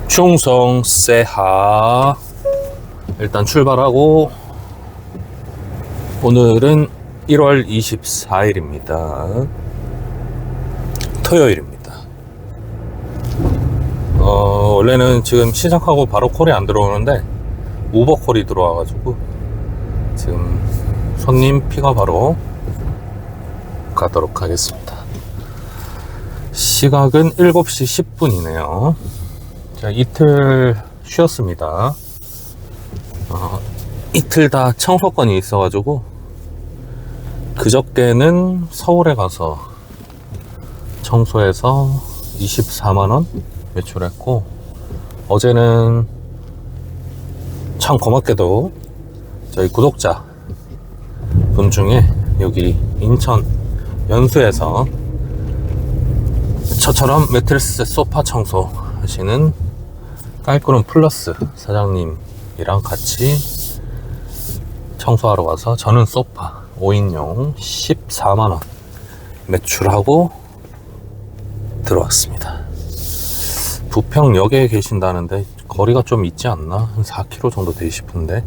충성 세하. 일단 출발하고, 오늘은 1월 24일입니다. 토요일입니다. 원래는 지금 시작하고 바로 콜이 안 들어오는데 우버 콜이 들어와가지고 지금 손님 픽업하러 가도록 하겠습니다. 시각은 7시 10분이네요. 자, 이틀 쉬었습니다. 이틀 다 청소건이 있어가지고 그저께는 서울에 가서 청소해서 24만원 매출했고, 어제는 참 고맙게도 저희 구독자 분 중에 여기 인천 연수에서 저처럼 매트리스 소파 청소 하시는 깔끔한 플러스 사장님이랑 같이 청소하러 가서 저는 소파 5인용 14만원 매출하고 들어왔습니다. 부평역에 계신다는데 거리가 좀 있지 않나? 한 4km 정도 되고 싶은데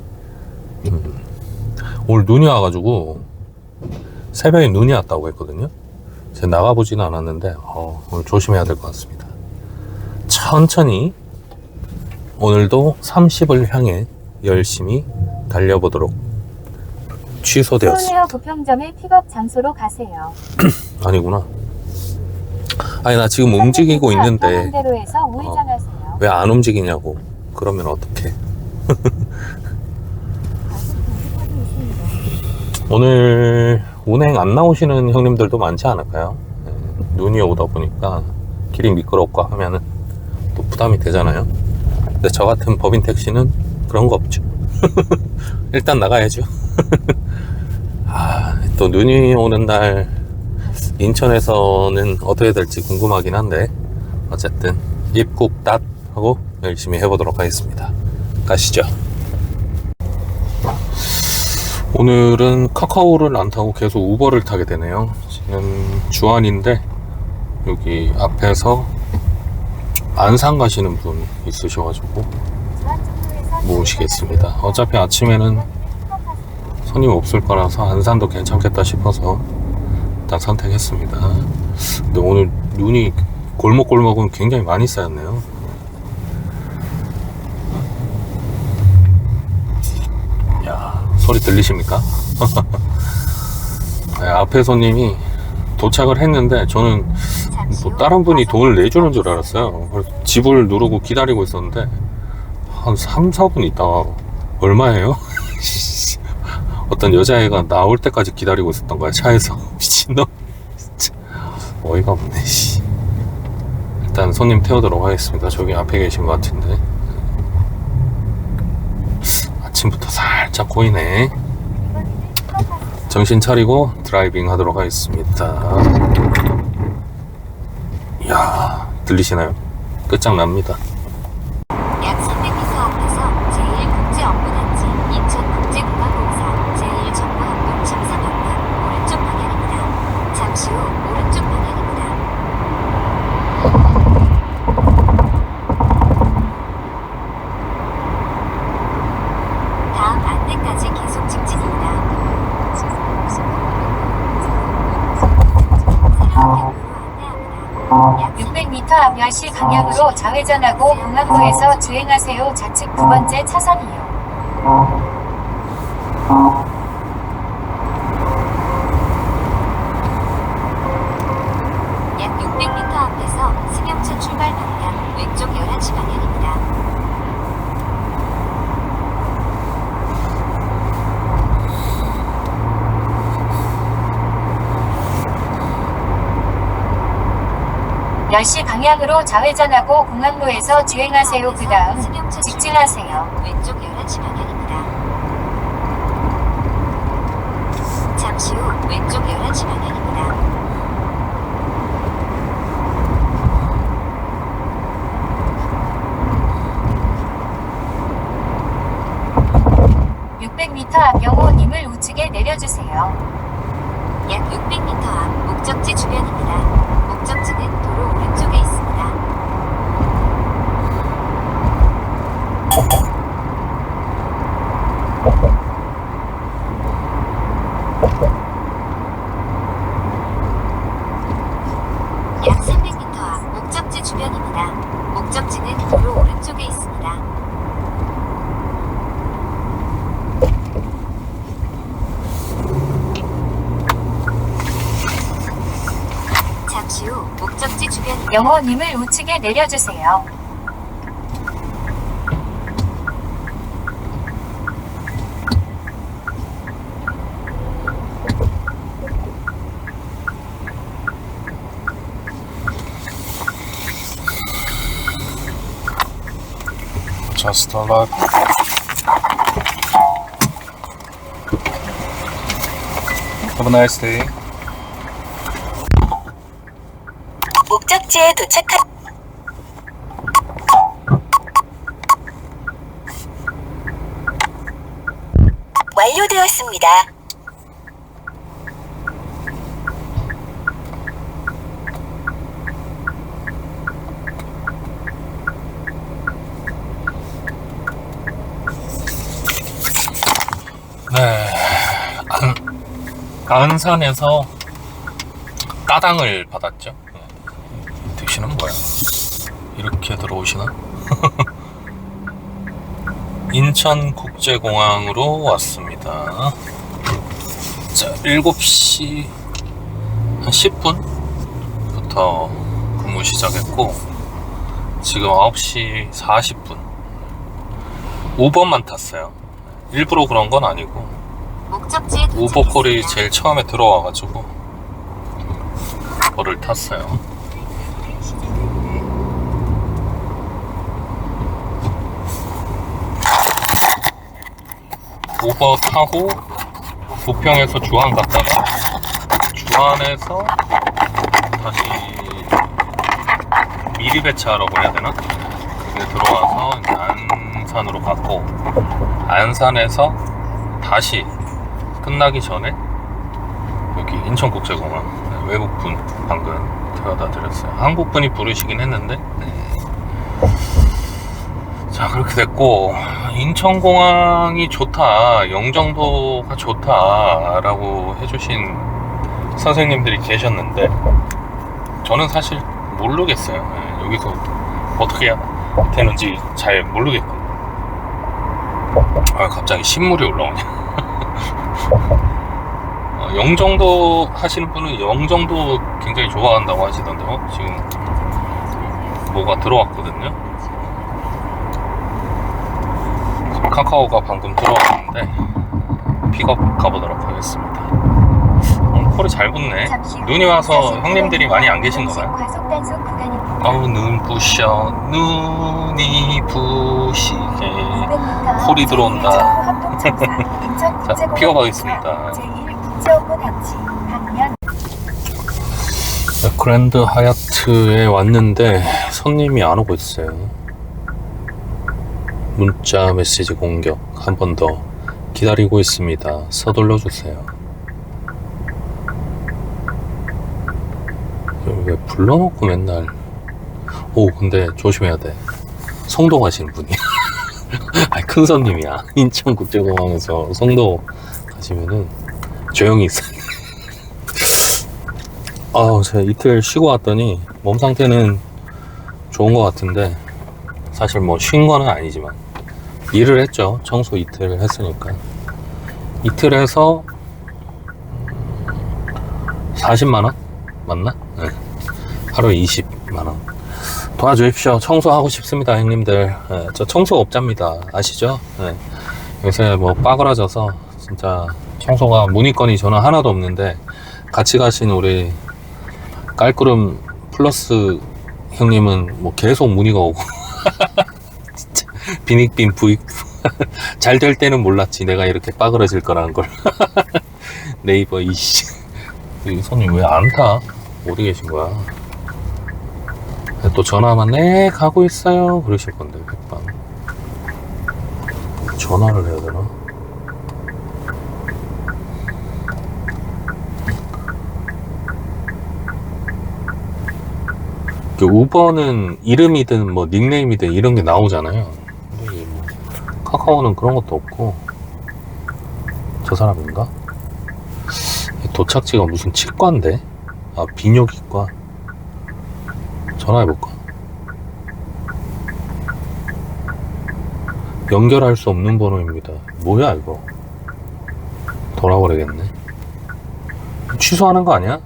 오늘 눈이 와가지고 새벽에 눈이 왔다고 했거든요. 제가 나가보지는 않았는데 오늘 조심해야 될 것 같습니다. 천천히 오늘도 30을 향해 열심히 달려보도록 취소되었습니다. 서울에어 부평점의 픽업 장소로 가세요. 아니구나. 아니, 나 지금 움직이고 있는데 대로에서 우회전하세요. 왜 안 움직이냐고. 그러면 어떡해. 오늘 운행 안 나오시는 형님들도 많지 않을까요? 눈이 오다 보니까 길이 미끄럽고 하면은 또 부담이 되잖아요. 근데 저 같은 법인 택시는 그런 거 없죠. 일단 나가야죠. 또 눈이 오는 날 인천에서는 어떻게 될지 궁금하긴 한데, 어쨌든 입국 닷 하고 열심히 해보도록 하겠습니다. 가시죠. 오늘은 카카오를 안 타고 계속 우버를 타게 되네요. 지금 주안인데 여기 앞에서 안산 가시는 분 있으셔가지고 모시겠습니다. 어차피 아침에는 손님 없을 거라서 안산도 괜찮겠다 싶어서 일단 선택했습니다. 근데 오늘 눈이 골목골목은 굉장히 많이 쌓였네요. 야, 소리 들리십니까? 네, 앞에 손님이 도착을 했는데 저는 뭐 다른 분이 돈을 내주는 줄 알았어요. 그래서 집을 누르고 기다리고 있었는데 한 3, 4분 있다가 얼마예요? 어떤 여자애가 나올 때까지 기다리고 있었던 거야, 차에서. 미친놈. 진짜 어이가 없네. 일단 손님 태우도록 하겠습니다. 저기 앞에 계신 것 같은데 아침부터 살짝 고이네. 정신 차리고 드라이빙 하도록 하겠습니다. 이야, 들리시나요? 끝장납니다. 약 300m 앞에서 제1국제업무단지 인천국제공항공사 제1정보항공 첨사방면 오른쪽 방향입니다. 잠시 후 오른쪽 방향입니다. 다음 안내까지 계속 직진입니다. 약 600m 앞 10시 방향으로 좌회전하고 공항로에서 주행하세요. 좌측 두 번째 차선이요. 약 600m 앞에서 승용차 출발 방향 왼쪽 11시 방향입니다. (10시) 방향으로 좌회전하고 공항로에서 주행하세요. 그 다음 승용차 직진하세요. 왼쪽 11시 방향입니다. 잠시 후 왼쪽 11시 방향입니다. (600m) 앞 영호님을 우측에 내려주세요. 약 600m 앞 목적지 주변입니다. 목적지는 도로 오른쪽에 있습니다. 약 300m 앞 목적지 주변입니다. 목적지는 도로 오른쪽에 있습니다. 잠시 후 목적지 주변입니다. 영호님을 우측에 내려주세요. Just a lot. Have a nice day. 목적지에 도착한 완료되었습니다. 네, 안산에서 따당을 받았죠. 택시는 뭐야? 이렇게 들어오시나? 인천국제공항으로 왔습니다. 자, 7시 한 10분부터 근무 시작했고 지금 9시 40분 5번만 탔어요. 일부러 그런 건 아니고 목적지에 우버콜이 도착했습니다. 제일 처음에 들어와가지고 그거를 탔어요. 우버 타고 부평에서 주안 갔다가 주안에서 다시 미리 배차라고 해야 되나? 그게 들어와서 이제 안산으로 갔고 안산에서 다시 끝나기 전에 여기 인천국제공항 외국분 방금 데려다 드렸어요. 한국분이 부르시긴 했는데 자, 그렇게 됐고 인천공항이 좋다, 영종도가 좋다 라고 해주신 선생님들이 계셨는데 저는 사실 모르겠어요. 여기서 어떻게 해야 되는지 잘 모르겠고 갑자기 신물이 올라오냐. 영종도 하시는 분은 영종도 굉장히 좋아한다고 하시던데 지금 뭐가 들어왔거든요. 지금 카카오가 방금 들어왔는데 픽업 가보도록 하겠습니다. 콜이 잘 붙네. 눈이 와서 형님들이 많이 안 계신가봐요. 과속 단속 구간입니다. 아우 눈 부셔, 눈이 부시게 콜이 들어온다. 자, 픽업하겠습니다. 그랜드 하얏트에 왔는데 손님이 안 오고 있어요. 문자 메시지 공격 한 번 더 기다리고 있습니다. 서둘러 주세요. 왜 불러놓고 맨날 근데 조심해야 돼. 송도 가시는 분이야. 아니, 큰 손님이야. 인천국제공항에서 송도 가시면은 조용히 있어요. 제가 이틀 쉬고 왔더니 몸 상태는 좋은 것 같은데 사실 뭐 쉰 거는 아니지만 일을 했죠. 청소 이틀 했으니까 이틀 해서 40만원? 맞나? 네. 하루에 20만원 도와주십시오. 청소하고 싶습니다 형님들. 네, 저 청소업자입니다. 아시죠? 네. 요새 뭐 빠그라져서 진짜 청소가 문의건이 저는 하나도 없는데 같이 가신 우리 깔꾸름 플러스 형님은 뭐 계속 문의가 오고 진짜 비닉빈 부익 잘 될 때는 몰랐지 내가 이렇게 빠그러질 거라는 걸. 네이버 이씨 이 손님 왜 안 타? 어디 계신 거야? 또 전화만 네 가고 있어요 그러실 건데 백방 전화를 해야 되나? 우버는 이름이든 뭐 닉네임이든 이런 게 나오잖아요. 근데 뭐 카카오는 그런 것도 없고. 저 사람인가? 도착지가 무슨 치과인데? 비뇨기과. 전화해볼까? 연결할 수 없는 번호입니다. 뭐야 이거? 돌아버리겠네. 취소하는 거 아니야?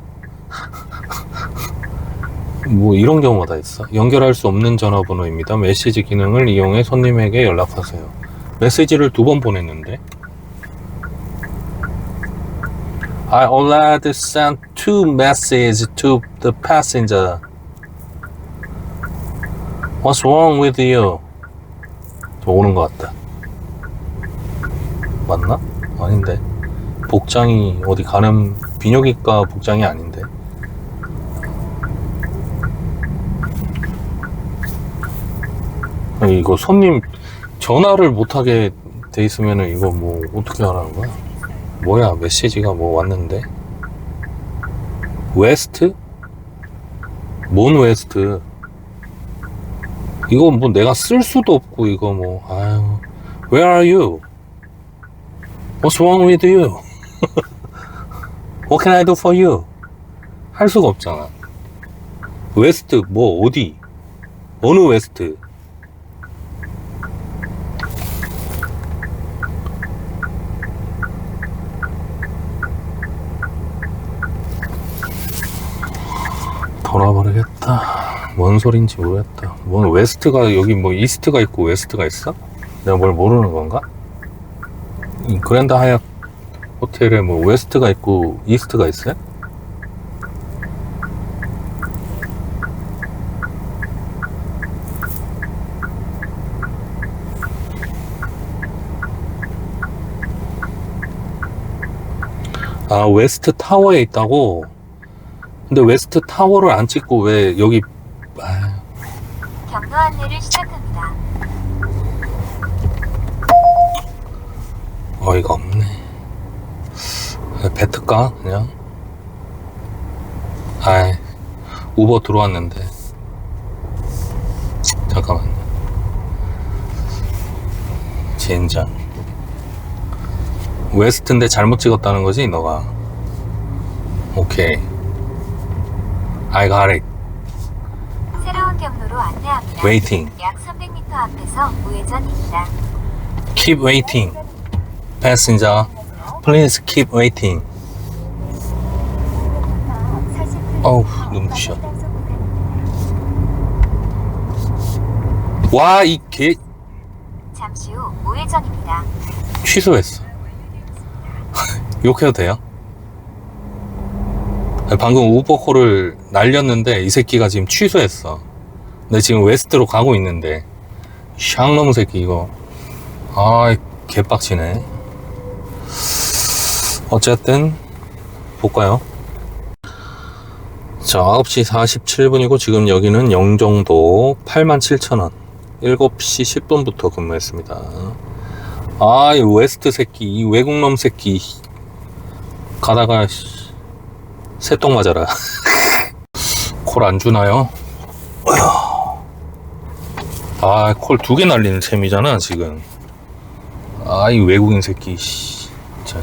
뭐 이런 경우가 다 있어. 연결할 수 없는 전화번호입니다. 메시지 기능을 이용해 손님에게 연락하세요. 메시지를 2번 보냈는데 I already sent 2 messages to the passenger. What's wrong with you? 저 오는 것 같다. 맞나? 아닌데. 복장이 어디 가는 비뇨기과 복장이 아닌데. 아니, 이거 손님 전화를 못하게 돼 있으면은 이거 뭐 어떻게 하라는 거야? 뭐야, 메시지가 뭐 왔는데? 웨스트? 뭔 웨스트? 이거 뭐 내가 쓸 수도 없고 이거 뭐 아유. Where are you? What's wrong with you? What can I do for you? 할 수가 없잖아. 웨스트 뭐 어디? 어느 웨스트? 돌아버리겠다. 뭔 소린지 모르겠다. 뭔 웨스트가 여기 뭐 이스트가 있고 웨스트가 있어? 내가 뭘 모르는 건가? 이 그랜드 하얏 호텔에 뭐 웨스트가 있고 이스트가 있어요? 아, 웨스트 타워에 있다고? 근데 웨스트 타워를 안 찍고 왜 여기 경로 안내를 시작합니다. 어이가 없네. 뱉을까 그냥? 아이, 우버 들어왔는데 잠깐만. 젠장. 웨스트인데 잘못 찍었다는 거지 너가? 오케이, I got it. 새로운 경로로 안내합니다. Waiting. 약 300m 앞에서 우회전입니다. Keep waiting. Passenger, please keep waiting. 어우, 눈부셔. 와, 이 개 잠시 후 우회전입니다. 취소했어. 욕해도 돼요? 방금 우버콜을 날렸는데 이 새끼가 지금 취소했어. 근데 지금 웨스트로 가고 있는데 샹놈 새끼 이거. 아, 개빡치네. 어쨌든 볼까요? 자, 9시 47분이고 지금 여기는 영종도 87,000원 7시 10분부터 근무했습니다. 아, 이 웨스트 새끼, 이 외국놈 새끼 가다가 새똥 맞아라. 콜 안 주나요? 아, 콜 2개 날리는 셈이잖아 지금. 아, 이 외국인 새끼 진짜.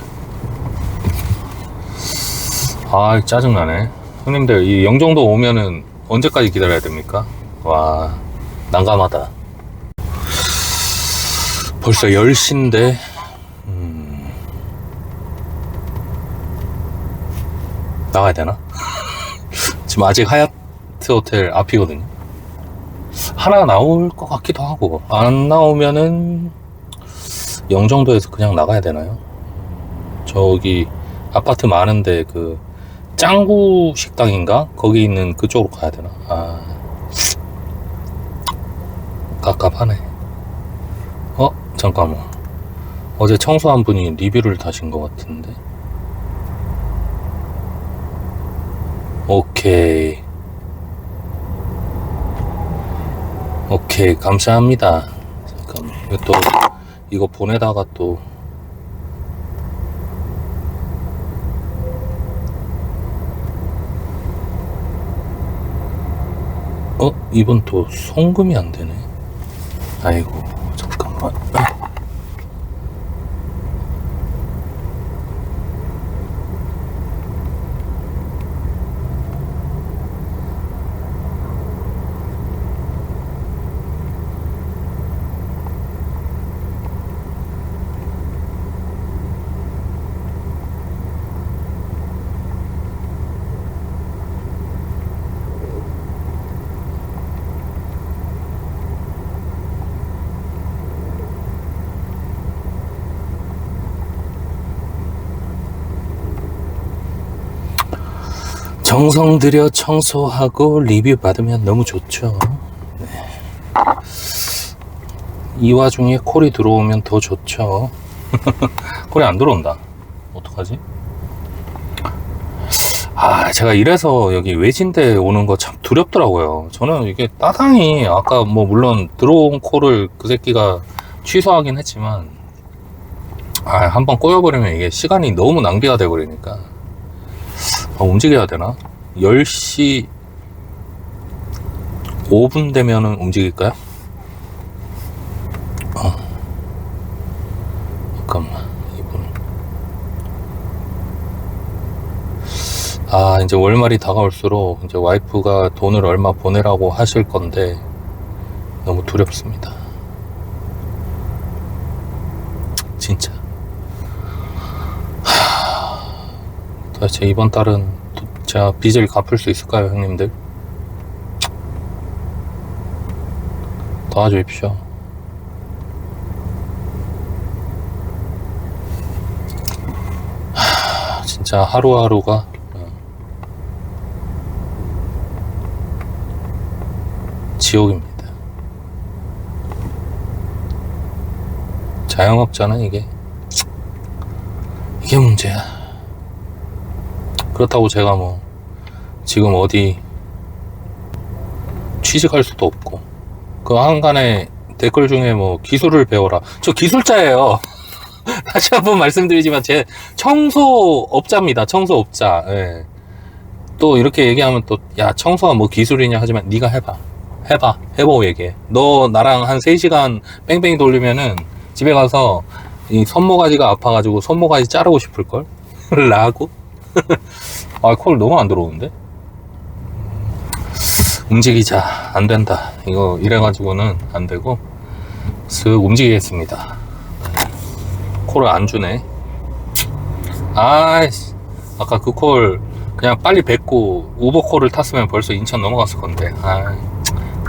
아, 짜증나네. 형님들, 이 영종도 오면은 언제까지 기다려야 됩니까? 와, 난감하다. 벌써 10시인데 나가야 되나? 지금 아직 하얏트 호텔 앞이거든요. 하나 나올 것 같기도 하고, 안 나오면은 영종도에서 그냥 나가야 되나요? 저기 아파트 많은데 그 짱구 식당인가? 거기 있는 그쪽으로 가야 되나? 아, 갑갑하네. 잠깐만. 어제 청소한 분이 리뷰를 다신 것 같은데. 오케이, 감사합니다. 잠깐만, 또 이거 보내다가 또 이번 또 송금이 안 되네. 아이고, 잠깐만. 정성 들여 청소하고 리뷰 받으면 너무 좋죠. 네. 이 와중에 콜이 들어오면 더 좋죠. 콜이 안 들어온다. 어떡하지? 제가 이래서 여기 외진대 오는 거 참 두렵더라고요. 저는 이게 따당이 아까 뭐 물론 들어온 콜을 그 새끼가 취소하긴 했지만 한번 꼬여버리면 이게 시간이 너무 낭비가 돼버리니까 움직여야 되나? 10시 5분 되면은 움직일까요? 잠깐만, 2분. 이제 월말이 다가올수록 이제 와이프가 돈을 얼마 보내라고 하실 건데 너무 두렵습니다. 진짜. 도대체 이번 달은 제가 빚을 갚을 수 있을까요, 형님들? 도와주십시오. 진짜 하루하루가 지옥입니다. 자영업자는 이게 문제야. 그렇다고 제가 뭐 지금 어디 취직할 수도 없고, 그 한간에 댓글 중에 뭐 기술을 배워라, 저 기술자예요. 다시 한번 말씀드리지만 제 청소업자입니다. 청소업자. 예. 또 이렇게 얘기하면 또 야, 청소가 뭐 기술이냐 하지만 네가 해보고 얘기해. 너 나랑 한 3시간 뺑뺑이 돌리면은 집에 가서 이 손모가지가 아파가지고 손모가지 자르고 싶을걸? 라고? 콜 너무 안 들어오는데? 움직이자. 안 된다. 이거 이래가지고는 안 되고 슥 움직이겠습니다. 콜을 안 주네. 아까 그 콜 그냥 빨리 뱉고 우버 콜을 탔으면 벌써 인천 넘어갔을 건데.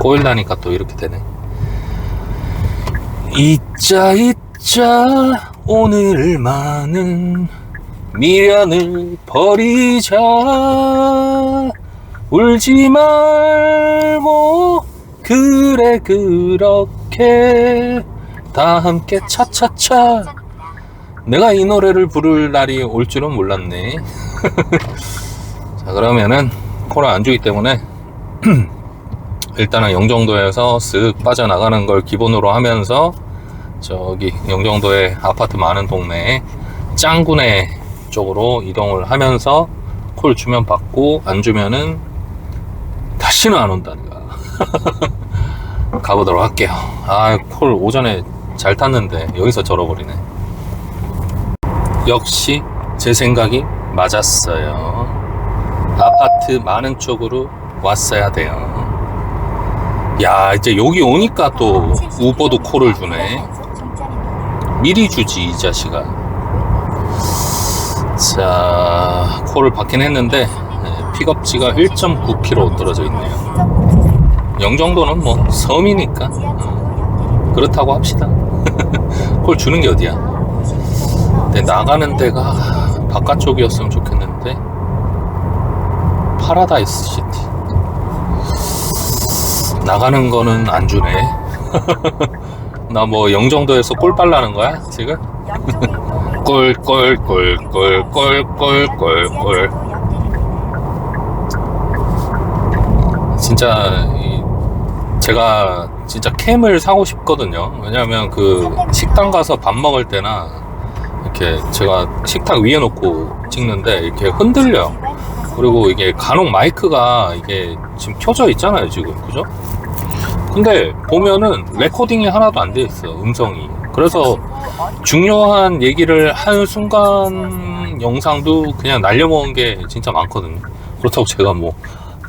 꼬일라니까 또 이렇게 되네. 잊자 오늘만은 미련을 버리자. 울지 말고 그래 그렇게 다 함께 차차차. 내가 이 노래를 부를 날이 올 줄은 몰랐네. 자, 그러면은 콜을 안 주기 때문에 일단은 영종도에서 쓱 빠져나가는 걸 기본으로 하면서 저기 영종도에 아파트 많은 동네에 짱구네 쪽으로 이동을 하면서 콜 주면 받고 안 주면은 다시는 안 온다 내가. 가보도록 할게요. 콜 오전에 잘 탔는데 여기서 절어버리네. 역시 제 생각이 맞았어요. 아파트 많은 쪽으로 왔어야 돼요. 야, 이제 여기 오니까 또 우버도 콜을 주네. 미리 주지 이 자식아. 자, 콜을 받긴 했는데 픽업지가 1.9km 떨어져 있네요. 영종도는 뭐 섬이니까 그렇다고 합시다. 콜 주는 게 어디야. 근데 나가는 데가 바깥쪽이었으면 좋겠는데. 파라다이스 시티. 나가는 거는 안 주네. 나 뭐 영종도에서 꼴 빨라는 거야 지금? 꼴. 진짜 제가 진짜 캠을 사고 싶거든요. 왜냐면 그 식당 가서 밥 먹을 때나 이렇게 제가 식탁 위에 놓고 찍는데 이렇게 흔들려. 그리고 이게 간혹 마이크가 이게 지금 켜져 있잖아요 지금, 그죠? 근데 보면은 레코딩이 하나도 안 돼 있어, 음성이. 그래서 중요한 얘기를 한 순간 영상도 그냥 날려먹은 게 진짜 많거든요. 그렇다고 제가 뭐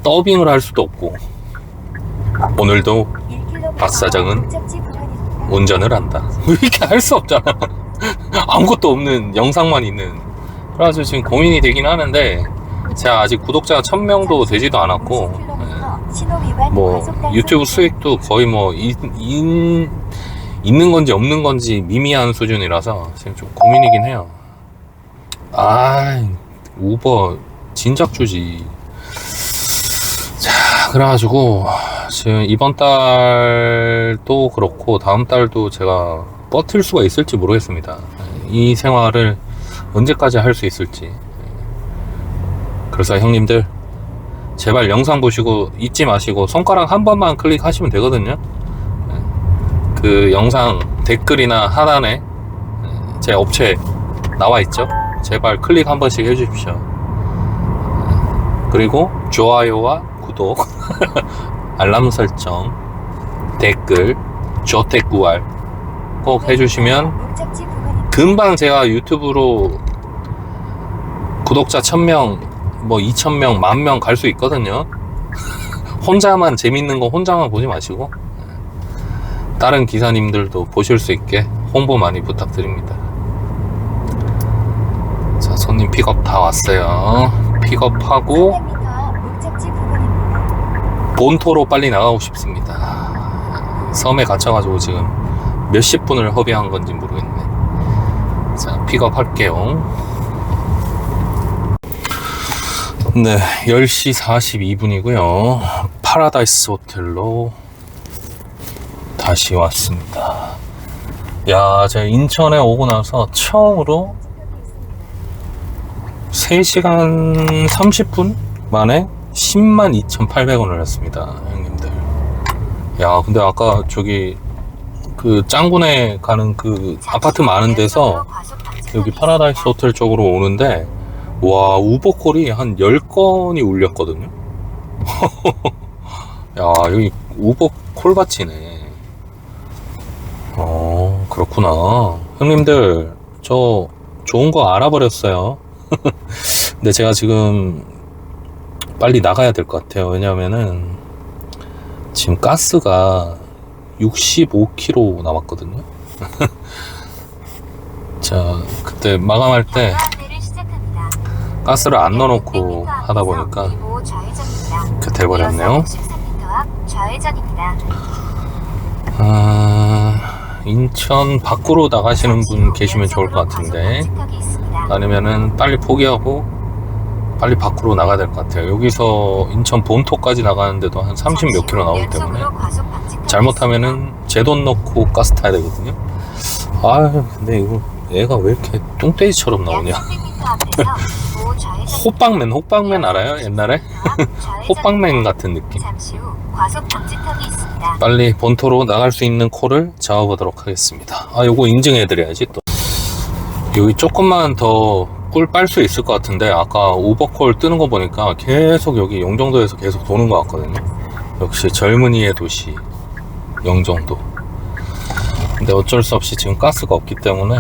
더빙을 할 수도 없고. 오늘도 박 사장은 운전을 한다. 이렇게 할 수 없잖아. 아무것도 없는 영상만 있는. 그래가지고 지금 고민이 되긴 하는데, 제가 아직 구독자가 1000명도 되지도 않았고, 뭐 유튜브 수익도 거의 뭐 있는 건지 없는 건지 미미한 수준이라서 지금 좀 고민이긴 해요. 우버 진작 주지. 그래가지고 지금 이번 달도 그렇고 다음 달도 제가 버틸 수가 있을지 모르겠습니다. 이 생활을 언제까지 할 수 있을지. 그래서 형님들 제발 영상 보시고 잊지 마시고 손가락 한 번만 클릭하시면 되거든요. 그 영상 댓글이나 하단에 제 업체 나와 있죠. 제발 클릭 한 번씩 해주십시오. 그리고 좋아요와 구독 알람 설정 댓글 조태구알 꼭 해주시면 목적지 부근입니다. 금방 제가 유튜브로 구독자 1000명 뭐 2000명 10,000명 갈 수 있거든요. 혼자만 재밌는 거 혼자만 보지 마시고 다른 기사님들도 보실 수 있게 홍보 많이 부탁드립니다. 자, 손님 픽업 다 왔어요. 픽업하고 300m 목적지 부근입니다. 본토로 빨리 나가고 싶습니다. 섬에 갇혀가지고 지금 몇십 분을 허비한 건지 모르겠네. 자, 픽업할게요. 네, 10시 42분이고요. 파라다이스 호텔로 다시 왔습니다. 야, 제가 인천에 오고 나서 처음으로 3시간 30분 만에 102,800원을 했습니다, 형님들. 야, 근데 아까 저기 그 짱군에 가는 그 아파트 많은 데서 여기 파라다이스 호텔 쪽으로 오는데 와, 우버콜이 한 10건이 울렸거든요. 야, 여기 우버 콜밭이네. 그렇구나. 형님들, 저 좋은 거 알아버렸어요. 근데 제가 지금 빨리 나가야 될 것 같아요. 왜냐면은 지금 가스가 65kg 남았거든요. 자, 그때 마감할 때 가스를 안 넣어놓고 하다 보니까 이렇게 돼버렸네요. 인천 밖으로 나가시는 분 계시면 좋을 것 같은데 아니면은 빨리 포기하고 빨리 밖으로 나가야 될 것 같아요. 여기서 인천 본토까지 나가는데도 한 30 몇 킬로 나오기 때문에 잘못하면은 제 돈 넣고 가스 타야 되거든요. 아유, 근데 이거 얘가 왜 이렇게 뚱돼지처럼 나오냐. 호빵맨 알아요? 옛날에? 호빵맨 같은 느낌. 빨리 본토로 나갈 수 있는 콜을 잡아보도록 하겠습니다. 아, 요거 인증해드려야지 또. 여기 조금만 더 꿀 빨 수 있을 것 같은데 아까 오버콜 뜨는 거 보니까 계속 여기 영종도에서 계속 도는 것 같거든요. 역시 젊은이의 도시 영종도. 근데 어쩔 수 없이 지금 가스가 없기 때문에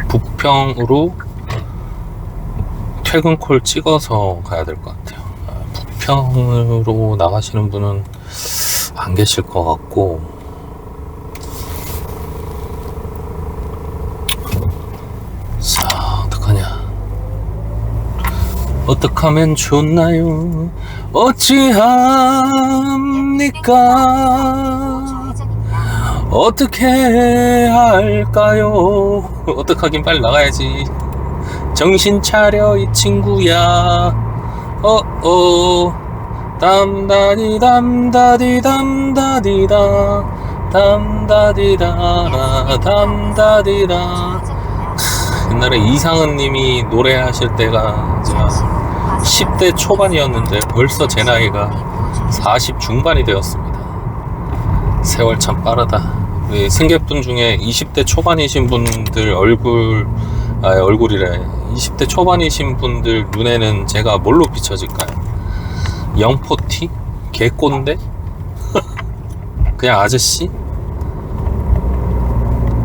부평으로 퇴근콜 찍어서 가야 될 것 같아요. 부평으로 나가시는 분은 안 계실 것 같고, 자, 어떡하냐. 어떡하면 좋나요? 어찌합니까? 어떻게 할까요? 어떡하긴 빨리 나가야지. 정신 차려 이 친구야. 담다디 담다디 담다디다 담다디다라 담다디다. 옛날에 이상은 님이 노래하실 때가 제가 10대 초반이었는데 벌써 제 나이가 40 중반이 되었습니다. 세월 참 빠르다. 우리 승객분 중에 20대 초반이신 분들 얼굴이래. 20대 초반이신 분들 눈에는 제가 뭘로 비춰질까요? 영포티? 개꼰대? 그냥 아저씨?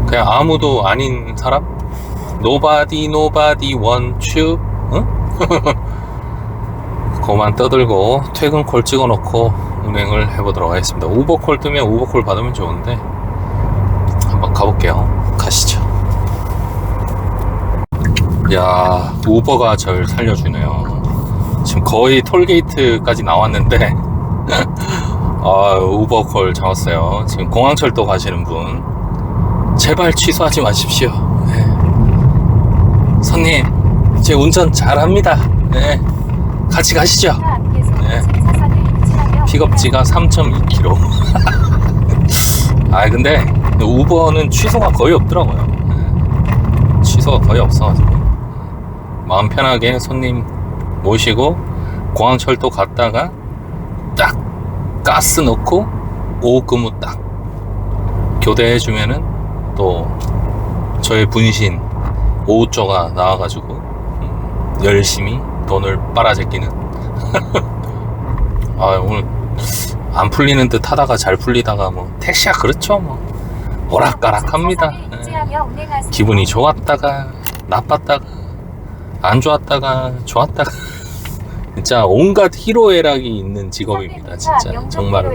그냥 아무도 아닌 사람? Nobody want you? 응? 그만 떠들고 퇴근콜 찍어놓고 운행을 해보도록 하겠습니다. 우버콜 뜨면 우버콜 받으면 좋은데 한번 가볼게요. 가시죠. 야, 우버가 절 살려주네요. 지금 거의 톨게이트까지 나왔는데 우버콜 잡았어요. 지금 공항철도 가시는 분 제발 취소하지 마십시오. 네. 손님, 제 운전 잘합니다. 네. 같이 가시죠. 네. 픽업지가 3.2km. 아 근데 우버는 취소가 거의 없더라고요. 취소가 거의 없어가지고 마음 편하게 손님 모시고 공항철도 갔다가 딱 가스 넣고 오후 근무 딱 교대해주면은 또 저의 분신 오우조가 나와가지고 열심히 돈을 빨아제끼는. 아 오늘 안 풀리는 듯 하다가 잘 풀리다가 뭐 택시야 그렇죠 뭐 오락가락합니다. 기분이 좋았다가 나빴다가 안 좋았다가 좋았다가 진짜 온갖 희로애락이 있는 직업입니다. 진짜 정말로.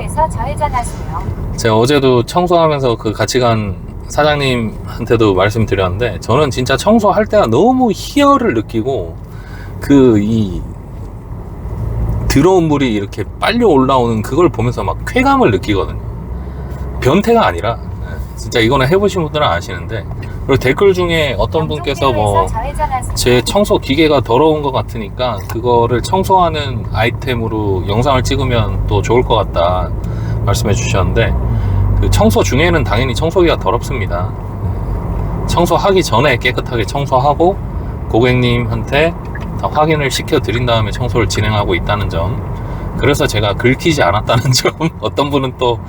제가 어제도 청소하면서 그 같이 간 사장님한테도 말씀드렸는데 저는 진짜 청소할 때가 너무 희열을 느끼고 이 더러운 물이 이렇게 빨려 올라오는 그걸 보면서 막 쾌감을 느끼거든요. 변태가 아니라 진짜 이거는 해보신 분들은 아시는데. 그리고 댓글 중에 어떤 분께서 뭐 제 청소 기계가 더러운 것 같으니까 그거를 청소하는 아이템으로 영상을 찍으면 또 좋을 것 같다 말씀해 주셨는데, 그 청소 중에는 당연히 청소기가 더럽습니다. 청소하기 전에 깨끗하게 청소하고 고객님한테 다 확인을 시켜 드린 다음에 청소를 진행하고 있다는 점, 그래서 제가 긁히지 않았다는 점. 어떤 분은 또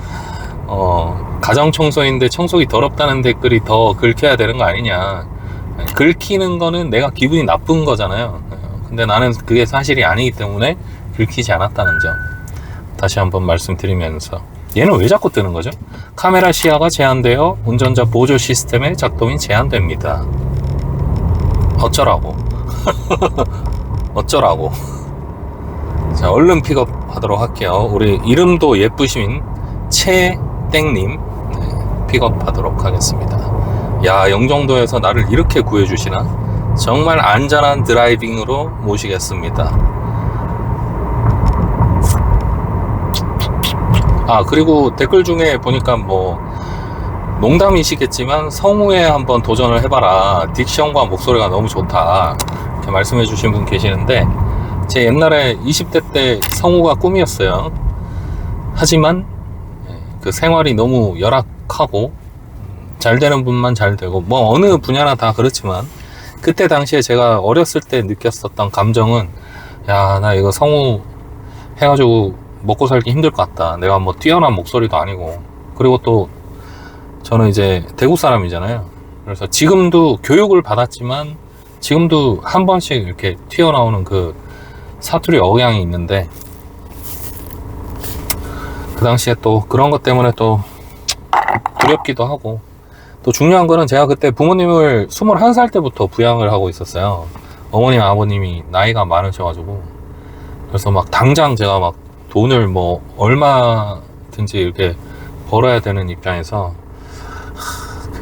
가정 청소인데 청소기 더럽다는 댓글이 더 긁혀야 되는 거 아니냐, 긁히는 거는 내가 기분이 나쁜 거잖아요. 근데 나는 그게 사실이 아니기 때문에 긁히지 않았다는 점 다시 한번 말씀드리면서, 얘는 왜 자꾸 뜨는 거죠? 카메라 시야가 제한되어 운전자 보조 시스템의 작동이 제한됩니다. 어쩌라고. 어쩌라고. 자, 얼른 픽업하도록 할게요. 우리 이름도 예쁘신 최땡님 픽업하도록 하겠습니다. 야, 영종도에서 나를 이렇게 구해주시나? 정말 안전한 드라이빙으로 모시겠습니다. 아, 그리고 댓글 중에 보니까 뭐 농담이시겠지만 성우에 한번 도전을 해봐라, 딕션과 목소리가 너무 좋다, 이렇게 말씀해 주신 분 계시는데, 제 옛날에 20대 때 성우가 꿈이었어요. 하지만 그 생활이 너무 열악하고 잘 되는 분만 잘 되고, 뭐 어느 분야나 다 그렇지만 그때 당시에 제가 어렸을 때 느꼈었던 감정은, 야, 나 이거 성우 해가지고 먹고 살기 힘들 것 같다. 내가 뭐 뛰어난 목소리도 아니고, 그리고 또 저는 이제 대구 사람이잖아요. 그래서 지금도 교육을 받았지만 지금도 한 번씩 이렇게 튀어나오는 그 사투리 억양이 있는데, 그 당시에 또 그런 것 때문에 또 두렵기도 하고, 또 중요한 거는 제가 그때 부모님을 21살 때부터 부양을 하고 있었어요. 어머님 아버님이 나이가 많으셔가지고, 그래서 막 당장 제가 막 돈을 뭐 얼마든지 이렇게 벌어야 되는 입장에서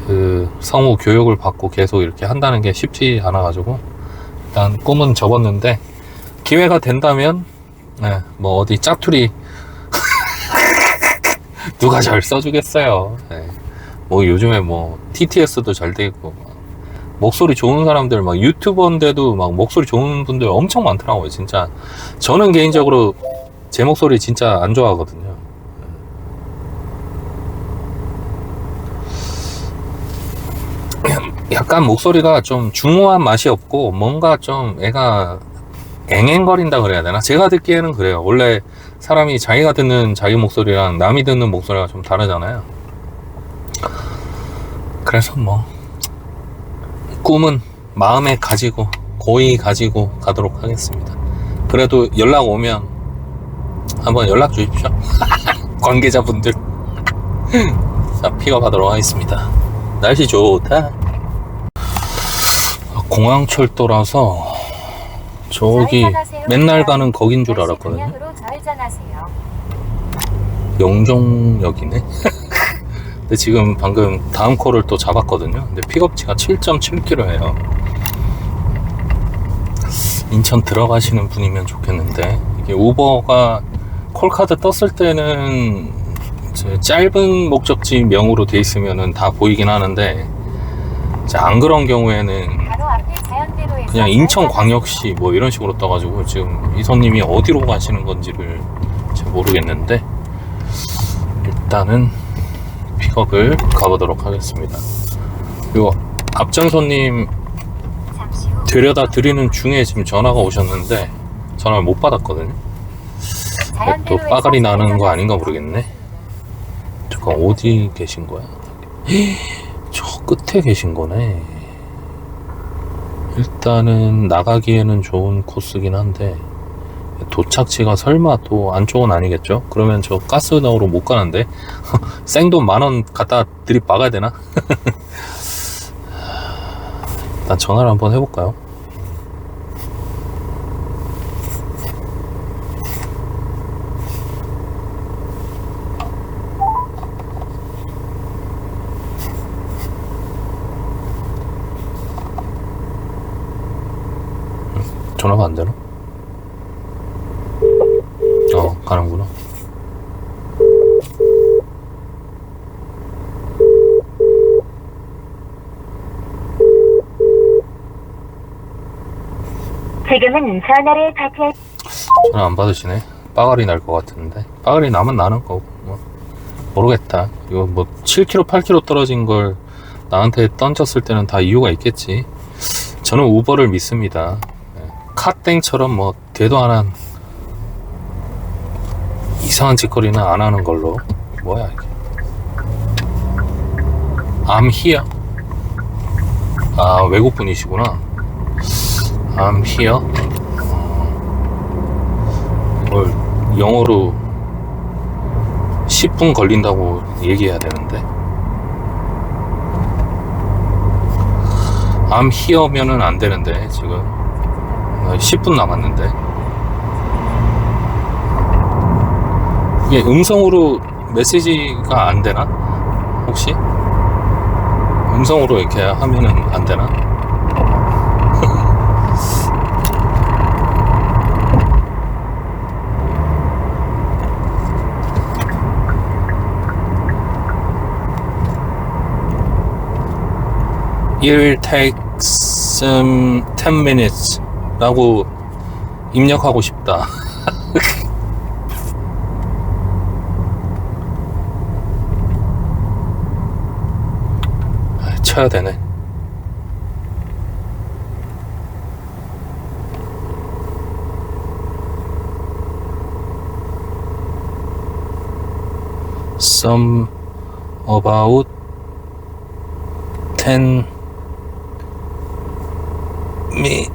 그 성우 교육을 받고 계속 이렇게 한다는 게 쉽지 않아가지고 일단 꿈은 접었는데, 기회가 된다면 뭐 어디 짜투리 누가 잘 써주겠어요. 뭐 요즘에 뭐 TTS도 잘 돼 있고, 목소리 좋은 사람들 막 유튜버인데도 막 목소리 좋은 분들 엄청 많더라고요. 진짜 저는 개인적으로 제 목소리 진짜 안 좋아하거든요. 약간 목소리가 좀 중후한 맛이 없고 뭔가 좀 애가 앵앵거린다 그래야 되나? 제가 듣기에는 그래요. 원래 사람이 자기가 듣는 자기 목소리랑 남이 듣는 목소리가 좀 다르잖아요. 그래서 뭐 꿈은 마음에 가지고 고이 가지고 가도록 하겠습니다. 그래도 연락 오면 한번 연락 주십시오. 관계자분들. 자, 픽업하도록 하겠습니다. 날씨 좋다. 공항철도라서 저기 맨날 가는 거긴 줄 알았거든요. 영종역이네. 근데 지금 방금 다음 콜을 또 잡았거든요. 근데 픽업지가 7.7km예요. 인천 들어가시는 분이면 좋겠는데, 이게 우버가 콜카드 떴을 때는 짧은 목적지 명으로 돼 있으면은 다 보이긴 하는데, 안 그런 경우에는 바로 앞에 자연대로예요. 그냥 인천광역시 뭐 이런 식으로 떠가지고 지금 이 손님이 어디로 가시는 건지를 잘 모르겠는데 일단은 픽업을 가보도록 하겠습니다. 요 앞전 손님 잠시 후 데려다 드리는 중에 지금 전화가 오셨는데 전화를 못 받았거든요. 또 빠가리 나는 거 아닌가 모르겠네. 잠깐 어디 계신 거야? 저 끝에 계신 거네. 일단은 나가기에는 좋은 코스긴 한데 도착지가 설마 또 안쪽은 아니겠죠? 그러면 저 가스나우로 못 가는데 생돈 10,000원 갖다 들이박아야 되나? 일단 전화를 한번 해볼까요? 전화가 안 되나? 가는구나. 지금은 전화를 받을 전화 안 받으시네. 빠가리 날 것 같은데. 빠가리 나면 나는 거고. 뭐. 모르겠다. 이거 뭐 7km, 8km 떨어진 걸 나한테 던졌을 때는 다 이유가 있겠지. 저는 우버를 믿습니다. 카땡처럼 뭐 대도 안 한 이상한 짓거리는 안 하는 걸로. 뭐야 이게. I'm here. 아, 외국 분이시구나. I'm here. 뭘 영어로 10분 걸린다고 얘기해야 되는데 I'm here면은 안 되는데 지금 10분 남았는데 이게 음성으로 메시지가 안 되나? 혹시? 음성으로 이렇게 하면은 안 되나? It will take some 10 minutes 라고 입력하고 싶다. 쳐야 되네. Some about 10 me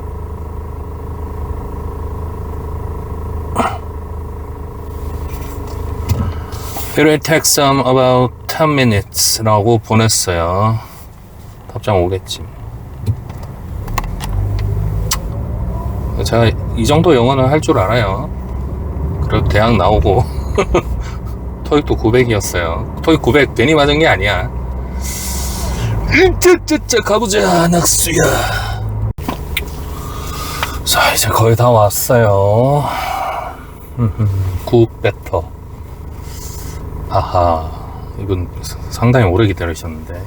It will take some about 10 minutes 라고 보냈어요. 답장 오겠지. 제가 이 정도 영어는 할 줄 알아요. 그래도 대학 나오고 토익도 900이었어요. 토익 900 괜히 맞은 게 아니야. 가보자 낙수야. 자, 이제 거의 다 왔어요. 굿 베터. 아하, 이분 상당히 오래 기다리셨는데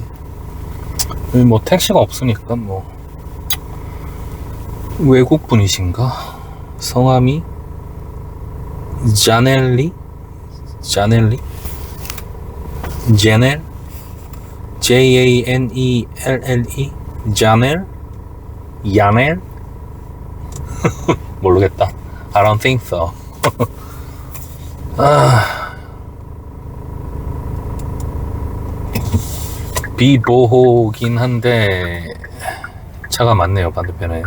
뭐 택시가 없으니까 뭐 외국 분이신가? 성함이 자넬리? 자넬리? 제넬? Janelle? 자넬? 야넬? 모르겠다. I don't think so. 비보호긴 한데 차가 많네요, 반대편에.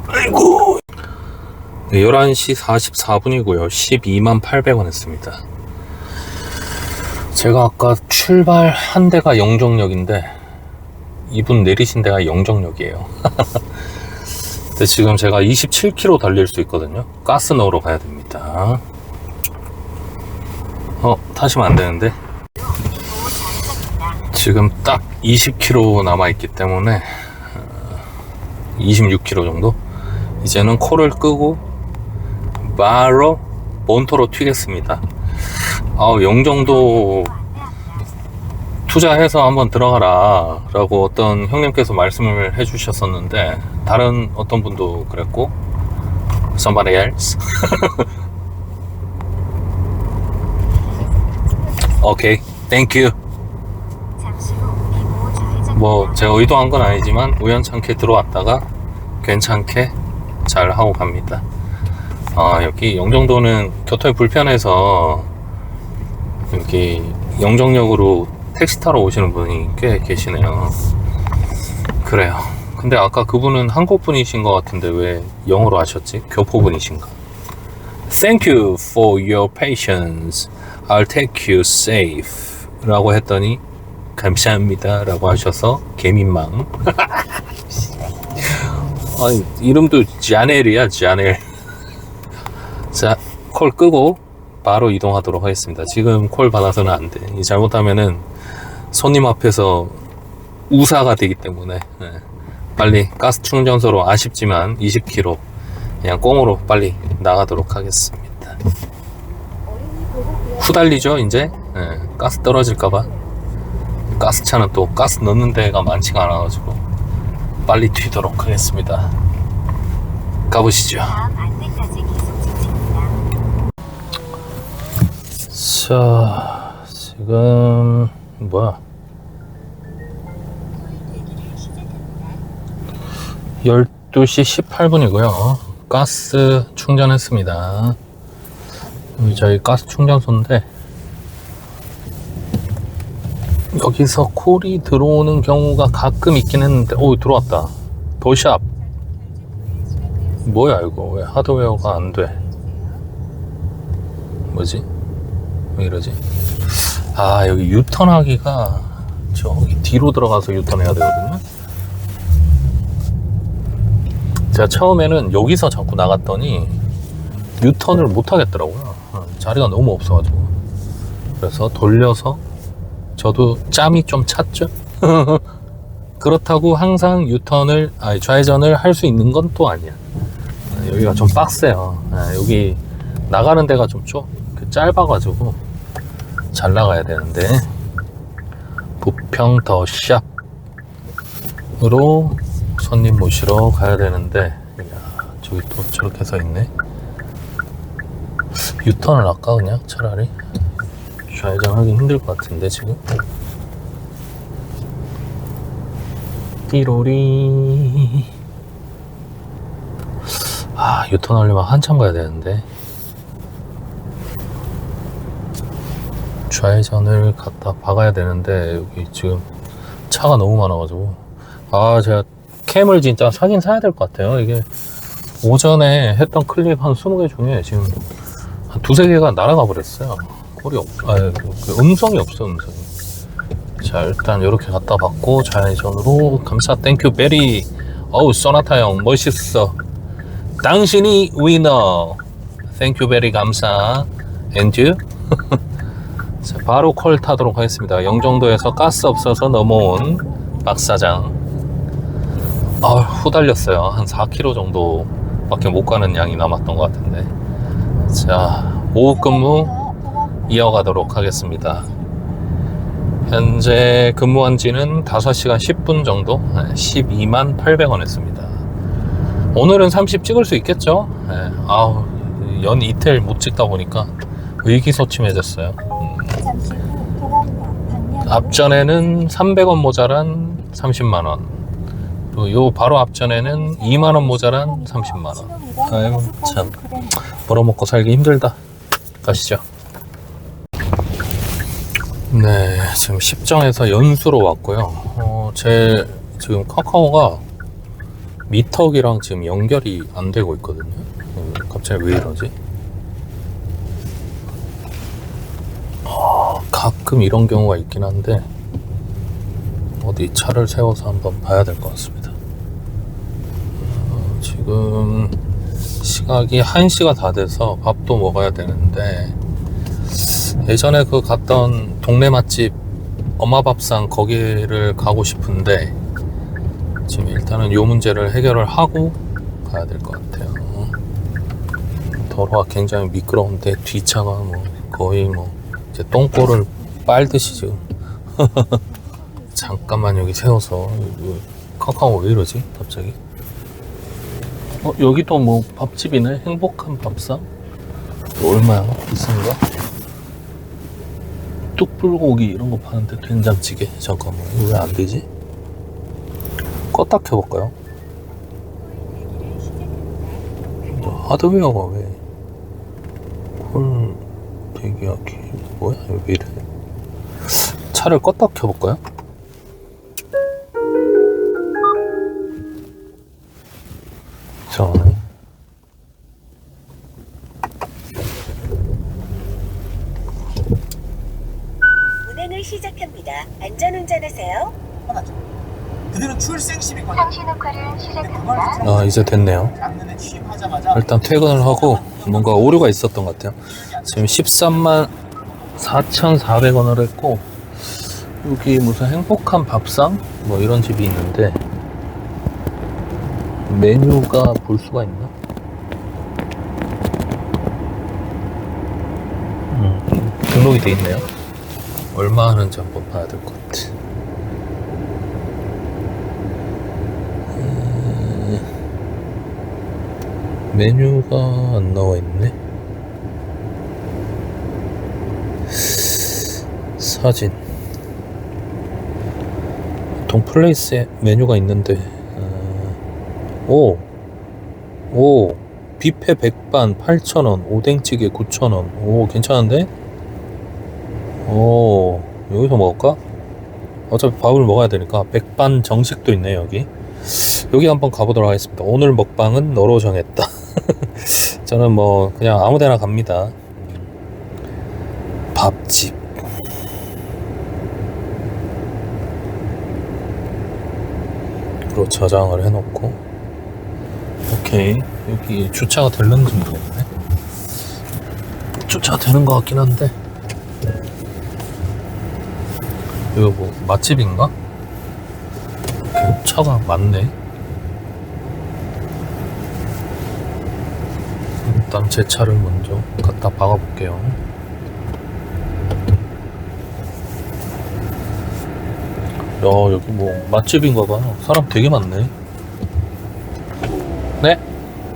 아이고. 네, 11시 44분이고요 128,000원 했습니다. 제가 아까 출발한 데가 영종역인데 이분 내리신 데가 영종역이에요. 근데 지금 제가 27km 달릴 수 있거든요. 가스 넣으러 가야 됩니다. 타시면 안 되는데 지금 딱 20km 남아있기 때문에 26km 정도. 이제는 코를 끄고 바로 본토로 튀겠습니다. 영종도 투자해서 한번 들어가라 라고 어떤 형님께서 말씀을 해주셨었는데, 다른 어떤 분도 그랬고, somebody else. 오케이, thank you. 잠시 후 이후 좌회전. 뭐 제가 의도한 건 아니지만 우연찮게 들어왔다가 괜찮게 잘 하고 갑니다. 여기 영종도는 교통이 불편해서 여기 영종역으로 택시 타러 오시는 분이 꽤 계시네요. 그래요. 근데 아까 그분은 한국 분이신 것 같은데 왜 영어로 하셨지? 교포 분이신가? Thank you for your patience. I'll take you safe. 라고 했더니 감사합니다 라고 하셔서 개민망. 아니, 이름도 자넬이야, 자넬. 자, 콜 끄고 바로 이동하도록 하겠습니다. 지금 콜 받아서는 안 돼. 잘못하면은 손님 앞에서 우사가 되기 때문에 빨리 가스 충전소로, 아쉽지만 20km 그냥 꽁으로 빨리 나가도록 하겠습니다. 후달리죠 이제. 가스 떨어질까봐. 가스차는 또 가스 넣는 데가 많지가 않아가지고 빨리 튀도록 하겠습니다. 가보시죠. 다음 안내까지 계속 직진입니다. 자, 지금 뭐야, 12시 18분이고요 가스 충전했습니다. 여기 저희 가스 충전소인데, 여기서 콜이 들어오는 경우가 가끔 있긴 했는데, 오, 들어왔다. 도샵. 뭐야 이거, 왜 하드웨어가 안 돼? 뭐지? 왜 이러지? 여기 유턴하기가 저기 뒤로 들어가서 유턴해야 되거든요. 제가 처음에는 여기서 자꾸 나갔더니 유턴을 못 하겠더라고요. 자리가 너무 없어가지고. 그래서 돌려서, 저도 짬이 좀 찼죠. 그렇다고 항상 좌회전을 할 수 있는 건 또 아니야. 여기가 좀 빡세요. 여기 나가는 데가 좀 짧아가지고 잘 나가야 되는데, 부평 더 샵으로 손님 모시러 가야 되는데, 저기 또 저렇게 서 있네. 유턴을 할까 그냥 차라리? 좌회전하기 힘들 것 같은데 지금. 띠로리. 유턴하려면 한참 가야 되는데. 좌회전을 갖다 박아야 되는데 여기 지금 차가 너무 많아가지고, 제가 캠을 진짜 사긴 사야 될 것 같아요. 이게 오전에 했던 클립 한 20개 중에 지금 한 2-3개가 날아가 버렸어요. 음성이 없어, 음성이. 자, 일단 이렇게 갖다 받고 좌회전으로. 감사, 땡큐 베리. 어우, 소나타 형 멋있어. 당신이 위너. 땡큐 베리 감사. 엔드. 자, 바로 콜 타도록 하겠습니다. 영종도에서 가스 없어서 넘어온 박사장. 후달렸어요. 한 4km 정도밖에 못 가는 양이 남았던 것 같은데. 자, 오후 근무 이어가도록 하겠습니다. 현재 근무한 지는 5시간 10분 정도, 12만 800원 했습니다. 오늘은 30 찍을 수 있겠죠? 연 이틀 못 찍다 보니까 의기소침해졌어요. 앞전에는 300원 모자란 30만원, 또 요 바로 앞전에는 2만원 모자란 30만원. 아이고 참, 벌어먹고 살기 힘들다. 가시죠. 네, 지금 십정에서 연수로 왔고요. 제 지금 카카오가 미터기랑 지금 연결이 안 되고 있거든요. 갑자기 왜 이러지? 가끔 이런 경우가 있긴 한데, 어디 차를 세워서 한번 봐야 될 것 같습니다. 지금 시각이 1시가 다 돼서 밥도 먹어야 되는데, 예전에 갔던 동네 맛집 엄마밥상 거기를 가고 싶은데, 지금 일단은 요 문제를 해결을 하고 가야 될 것 같아요. 도로가 굉장히 미끄러운데 뒷차가 거의 이제 똥꼬를 빨듯이 지금 잠깐만 여기 세워서. 카카오 왜 이러지 갑자기? 여기도 뭐 밥집이네. 행복한 밥상. 얼마야? 비싼가? 뚝불고기 이런 거 파는데 된장찌개. 잠깐만 이거 왜 안 되지? 껐다 켜볼까요? 하드웨어가 왜 콜 대기하기 뭐야 왜 이래? 차를 껐다 켜볼까요? 자, 운행을 시작합니다. 안전운전하세요. 그들은 출생시비거든. 상시 녹화를 시작합니다. 아 이제 됐네요. 작년에 취임하자마자 일단 퇴근을 하고 뭔가 오류가 있었던 것 같아요. 지금 13만 4,400원을 했고 여기 무슨 행복한 밥상 뭐 이런 집이 있는데 메뉴가 볼 수가 있나? 등록이 돼 있네요. 얼마 하는지 한번 봐야 될 것 같아. 메뉴가 안 나와 있네. 사진. 보통 플레이스에 메뉴가 있는데, 오, 뷔페 백반 8,000원, 오뎅찌개 9,000원. 오, 괜찮은데? 오, 여기서 먹을까? 어차피 밥을 먹어야 되니까 백반 정식도 있네 여기. 여기 한번 가보도록 하겠습니다. 오늘 먹방은 너로 정했다. 저는 뭐 그냥 아무데나 갑니다. 밥집. 으로 저장을 해놓고. 오케이. 여기 주차가 되는지 모르겠네. 주차 되는 것 같긴 한데. 이거 뭐 맛집인가? 차가 많네. 일단 제 차를 먼저 갖다 박아볼게요. 야 여기 뭐 맛집인가봐. 사람 되게 많네. 네?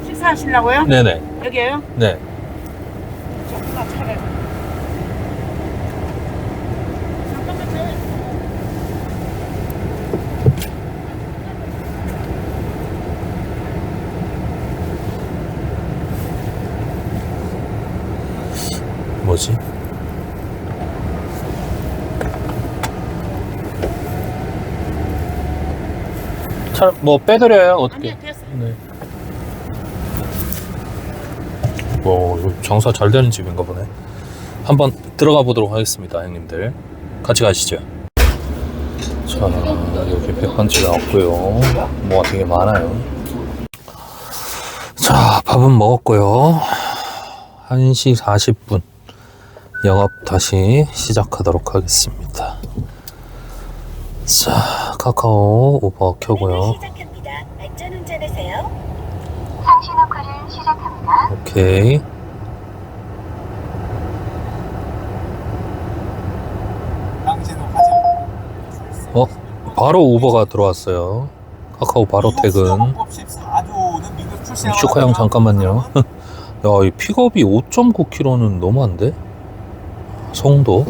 식사하시려고요? 네네. 여기에요? 네. 조금만 차례. 뭐지? 차 뭐 빼드려요 어떻게? 아니요, 됐어요. 네. 뭐 장사 잘 되는 집인가 보네. 한번 들어가 보도록 하겠습니다, 형님들. 같이 가시죠. 자, 여기 백반집이 왔고요. 뭐가 되게 많아요. 자, 밥은 먹었고요. 1시 40분 영업 다시 시작하도록 하겠습니다. 자, 카카오 오버 켜고요. 시작합니다. 안전운전하세요. 상시 녹화를 시작합니다. 오케이. 당신은 하지. 바로 오버가 들어왔어요. 카카오 바로 퇴근. 슈카 형 잠깐만요. 야, 이 픽업이 5.9km는 너무한데? 송도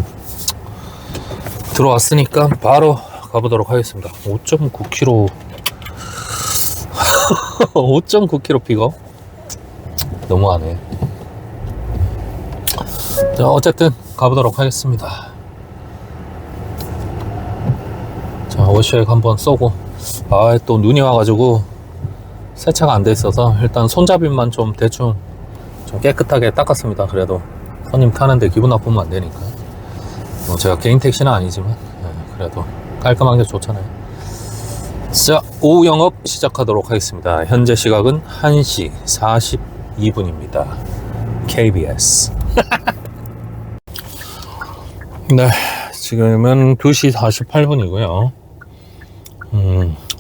들어왔으니까 바로 가보도록 하겠습니다. 5.9km 5.9km 픽업 너무하네. 자, 어쨌든 가보도록 하겠습니다. 자, 워셔액 한번 쏘고. 아, 또 눈이 와가지고 세차가 안 돼 있어서 일단 손잡이만 좀 대충 좀 깨끗하게 닦았습니다. 그래도 손님 타는데 기분 나쁘면 안 되니까. 뭐 제가 개인 택시는 아니지만 그래도 깔끔한 게 좋잖아요. 자, 오후 영업 시작하도록 하겠습니다. 현재 시각은 1시 42분입니다. KBS. 네, 지금은 2시 48분이고요.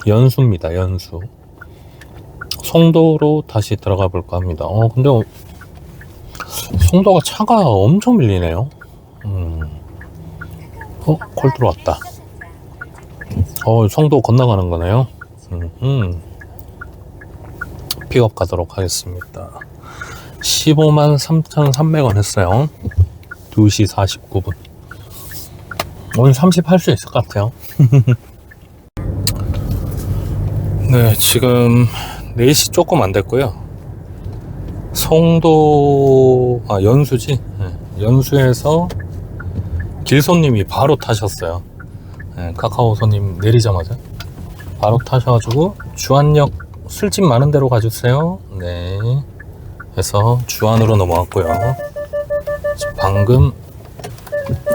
연수입니다. 연수. 송도로 다시 들어가 볼까 합니다. 근데 송도가 차가 엄청 밀리네요. 콜 들어왔다. 송도 건너가는 거네요. 픽업 가도록 하겠습니다. 15만 3,300원 했어요. 2시 49분. 오늘 30 할 수 있을 것 같아요. 네, 지금 4시 조금 안 됐고요. 송도, 연수지? 네, 연수에서 길손님이 바로 타셨어요. 네, 카카오 손님 내리자마자 바로 타셔가지고 주안역 술집 많은 데로 가주세요. 네, 해서 주안으로 넘어왔고요. 방금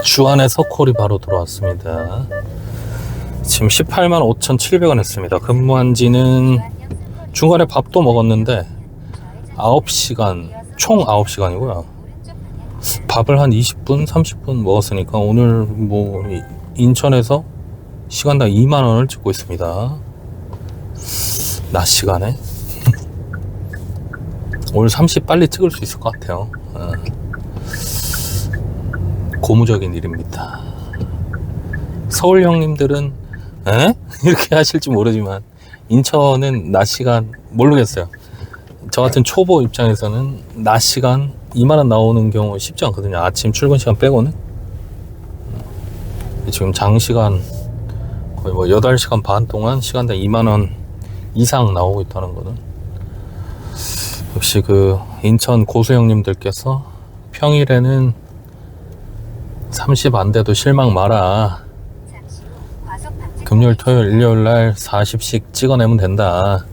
주안에서 콜이 바로 들어왔습니다. 지금 18만 5,700원 했습니다. 근무한 지는 중간에 밥도 먹었는데 9시간, 총 9시간이고요. 밥을 한 20분, 30분 먹었으니까 오늘 뭐 인천에서 시간당 2만원을 찍고 있습니다. 낮 시간에. 오늘 30 빨리 찍을 수 있을 것 같아요. 고무적인 일입니다. 서울 형님들은 이렇게 하실지 모르지만 인천은 낮 시간 모르겠어요. 저 같은 초보 입장에서는 낮 시간 2만원 나오는 경우 쉽지 않거든요. 아침 출근 시간 빼고는. 지금 장시간 거의 뭐 8시간 반 동안 시간당 2만원 이상 나오고 있다는 거는 역시 그 인천 고수 형님들께서 평일에는 30 안 돼도 실망 마라. 금요일, 토요일, 일요일 날 40씩 찍어내면 된다.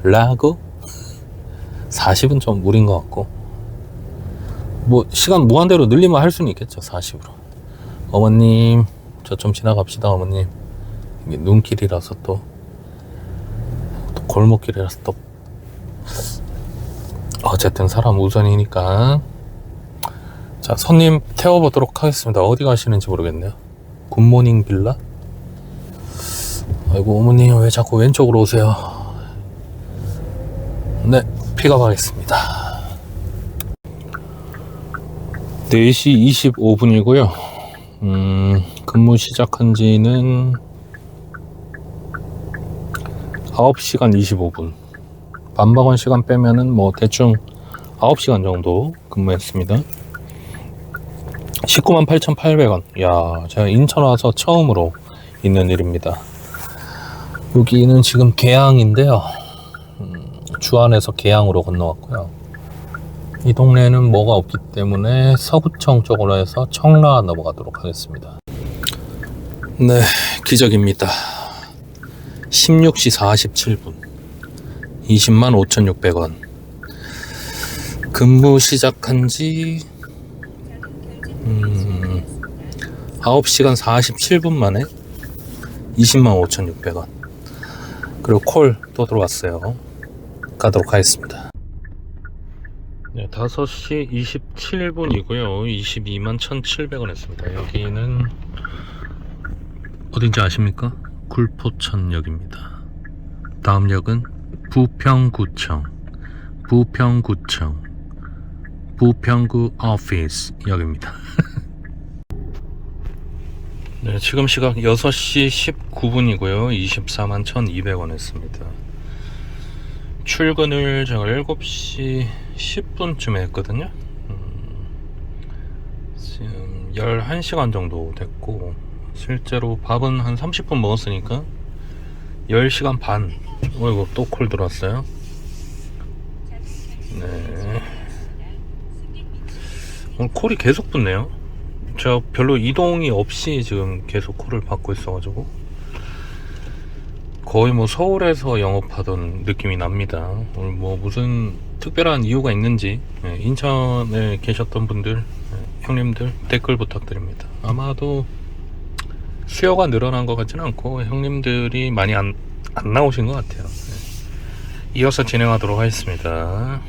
라고? 40은 좀 무리인 것 같고. 뭐, 시간 무한대로 늘리면 할 수는 있겠죠, 40으로. 어머님, 저 좀 지나갑시다, 어머님. 이게 눈길이라서 또 골목길이라서 또. 어쨌든 사람 우선이니까. 자, 손님 태워보도록 하겠습니다. 어디 가시는지 모르겠네요. 굿모닝 빌라? 아이고, 어머님 왜 자꾸 왼쪽으로 오세요? 네, 픽업하겠습니다. 4시 25분이고요. 근무 시작한 지는 9시간 25분. 반박원 시간 빼면은 뭐 대충 9시간 정도 근무했습니다. 198,800원. 야, 제가 인천 와서 처음으로 있는 일입니다. 여기는 지금 계양인데요. 주안에서 계양으로 건너왔고요. 이 동네에는 뭐가 없기 때문에 서구청 쪽으로 해서 청라 넘어가도록 하겠습니다. 네, 기적입니다. 16시 47분 20만 5,600원. 근무 시작한 지 9시간 47분 만에 20만 5,600원. 그리고 콜 또 들어왔어요. 가도록 하겠습니다. 네, 5시 27분이고요. 22만 1,700원 했습니다. 여기는 어딘지 아십니까? 굴포천역입니다. 다음 역은 부평구청, 부평구 오피스 역입니다. 네, 지금 시각 6시 19분이고요. 24만 1,200원 했습니다. 출근을 제가 7시 10분쯤에 했거든요. 지금 11시간 정도 됐고, 실제로 밥은 한 30분 먹었으니까 10시간 반. 어이구, 또 콜 들어왔어요. 네, 오늘 콜이 계속 붙네요. 제가 별로 이동이 없이 지금 계속 콜을 받고 있어가지고 거의 뭐 서울에서 영업하던 느낌이 납니다. 오늘 뭐 무슨 특별한 이유가 있는지 인천에 계셨던 분들, 형님들 댓글 부탁드립니다. 아마도 수요가 늘어난 것 같지는 않고 형님들이 많이 안 나오신 것 같아요. 이어서 진행하도록 하겠습니다.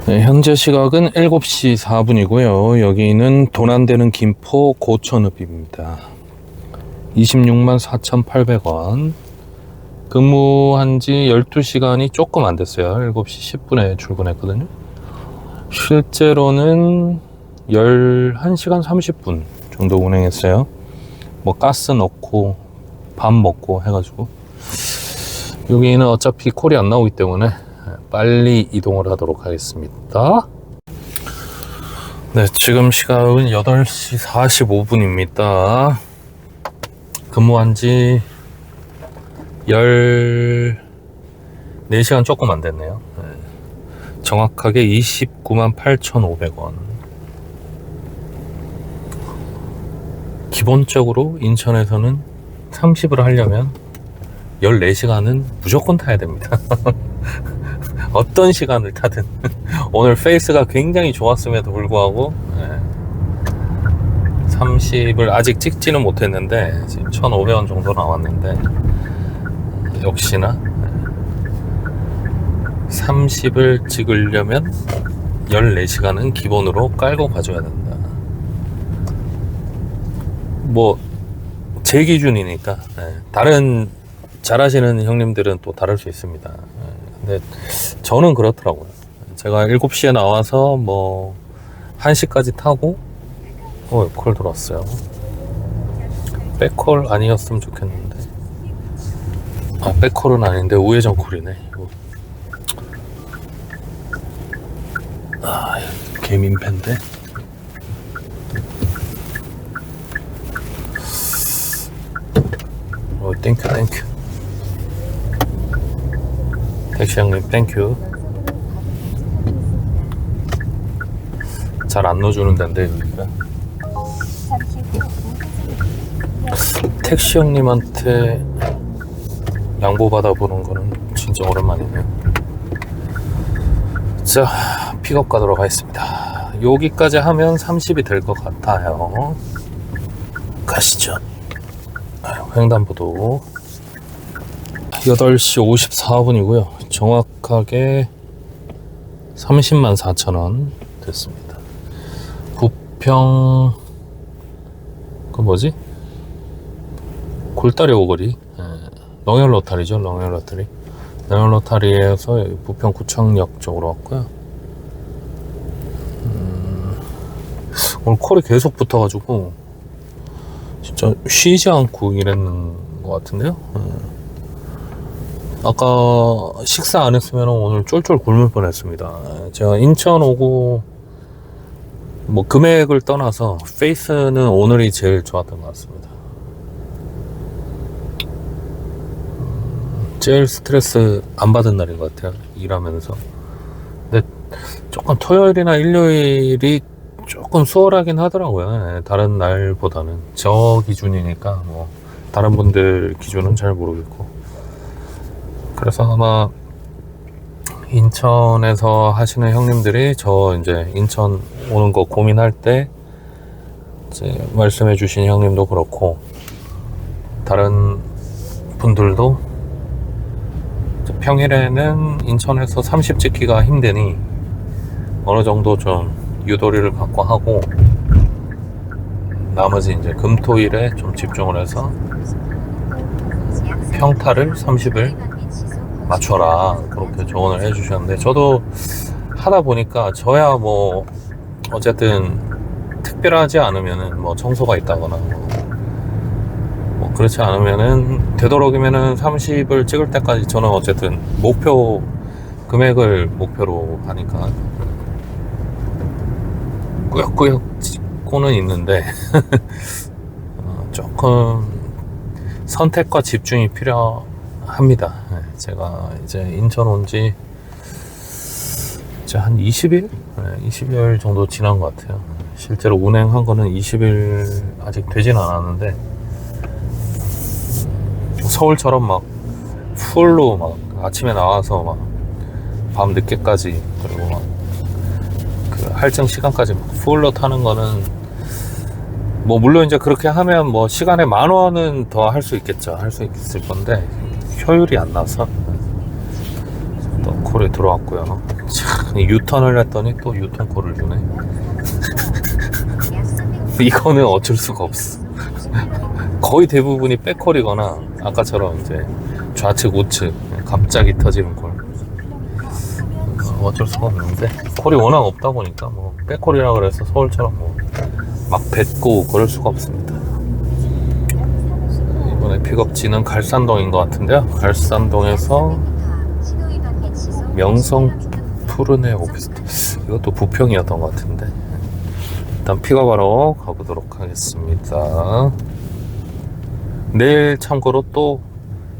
네, 현재 시각은 7시 4분이고요. 여기는 돈 안 되는 김포 고천읍입니다. 26만 4,800원. 근무한 지 12시간이 조금 안 됐어요. 7시 10분에 출근했거든요. 실제로는 11시간 30분 정도 운행했어요. 뭐 가스 넣고 밥 먹고 해가지고. 여기는 어차피 콜이 안 나오기 때문에 빨리 이동을 하도록 하겠습니다. 네, 지금 시각은 8시 45분입니다. 근무한 지 14시간 조금 안 됐네요. 네. 정확하게 29만 8,500원. 기본적으로 인천에서는 30을 하려면 14시간은 무조건 타야 됩니다. 어떤 시간을 타든. 오늘 페이스가 굉장히 좋았음에도 불구하고 30을 아직 찍지는 못했는데 지금 1,500원 정도 나왔는데 역시나 30을 찍으려면 14시간은 기본으로 깔고 가줘야 된다. 뭐 제 기준이니까 다른 잘하시는 형님들은 또 다를 수 있습니다. 근데 저는 그렇더라고요. 제가 7시에 나와서 뭐 1시까지 타고 콜 들어왔어요. 백콜 아니었으면 좋겠는데. 백콜은 아닌데 우회전 콜이네. 개민폐인데. 땡큐. 택시 형님 땡큐. 잘 안 넣어주는 데인데 여기가. 택시 형님한테 양보받아 보는 거는 진짜 오랜만이네요. 자, 픽업 가도록 하겠습니다. 여기까지 하면 30이 될 것 같아요. 가시죠. 횡단보도 8시 54분이고요 정확하게 30만 4천원 됐습니다. 부평 그 뭐지? 골다리 오거리 렁열로타리죠. 렁열로타리에서 부평 구청역 쪽으로 왔고요. 오늘 콜이 계속 붙어가지고 진짜 쉬지 않고 일했는 것 같은데요. 아까 식사 안 했으면 오늘 쫄쫄 굶을 뻔했습니다. 제가 인천 오고 뭐 금액을 떠나서 페이스는 오늘이 제일 좋았던 것 같습니다. 제일 스트레스 안 받은 날인 것 같아요, 일하면서. 근데 조금 토요일이나 일요일이 조금 수월하긴 하더라고요. 다른 날보다는. 저 기준이니까 뭐 다른 분들 기준은 잘 모르겠고. 그래서 아마 인천에서 하시는 형님들이 저 이제 인천 오는 거 고민할 때 이제 말씀해 주신 형님도 그렇고 다른 분들도 평일에는 인천에서 30 찍기가 힘드니 어느 정도 좀 유도리를 갖고 하고 나머지 이제 금토일에 좀 집중을 해서 평타를 30을 맞춰라 그렇게 조언을 해주셨는데 저도 하다 보니까 저야 뭐 어쨌든 특별하지 않으면은 뭐 청소가 있다거나 뭐 그렇지 않으면은 되도록이면은 30을 찍을 때까지 저는 어쨌든 목표 금액을 목표로 하니까 꾸역꾸역 찍고는 있는데 조금 선택과 집중이 필요합니다. 제가 이제 인천 온 지 이제 한 20일? 20일 정도 지난 것 같아요. 실제로 운행한 거는 20일 아직 되진 않았는데 서울처럼 막 풀로 막 아침에 나와서 막 밤 늦게까지 그리고 막 그 할증 시간까지 막 풀로 타는 거는 뭐 물론 이제 그렇게 하면 뭐 시간에 10,000원은 더 할 수 있겠죠. 할 수 있을 건데 효율이 안 나서 또 콜이 들어왔고요. 참, 유턴을 했더니 또 유턴 콜을 주네. 이거는 어쩔 수가 없어. 거의 대부분이 백콜이거나 아까처럼 이제 좌측 우측 갑자기 터지는 콜. 어쩔 수가 없는데 콜이 워낙 없다 보니까 뭐 백콜이라 그래서 서울처럼 뭐 막 뱉고 그럴 수가 없습니다. 이번에 픽업지는 갈산동인 것 같은데요. 갈산동에서 명성 푸르네 오피스텔, 이것도 부평이었던 것 같은데, 일단 픽업하러 가보도록 하겠습니다. 내일 참고로 또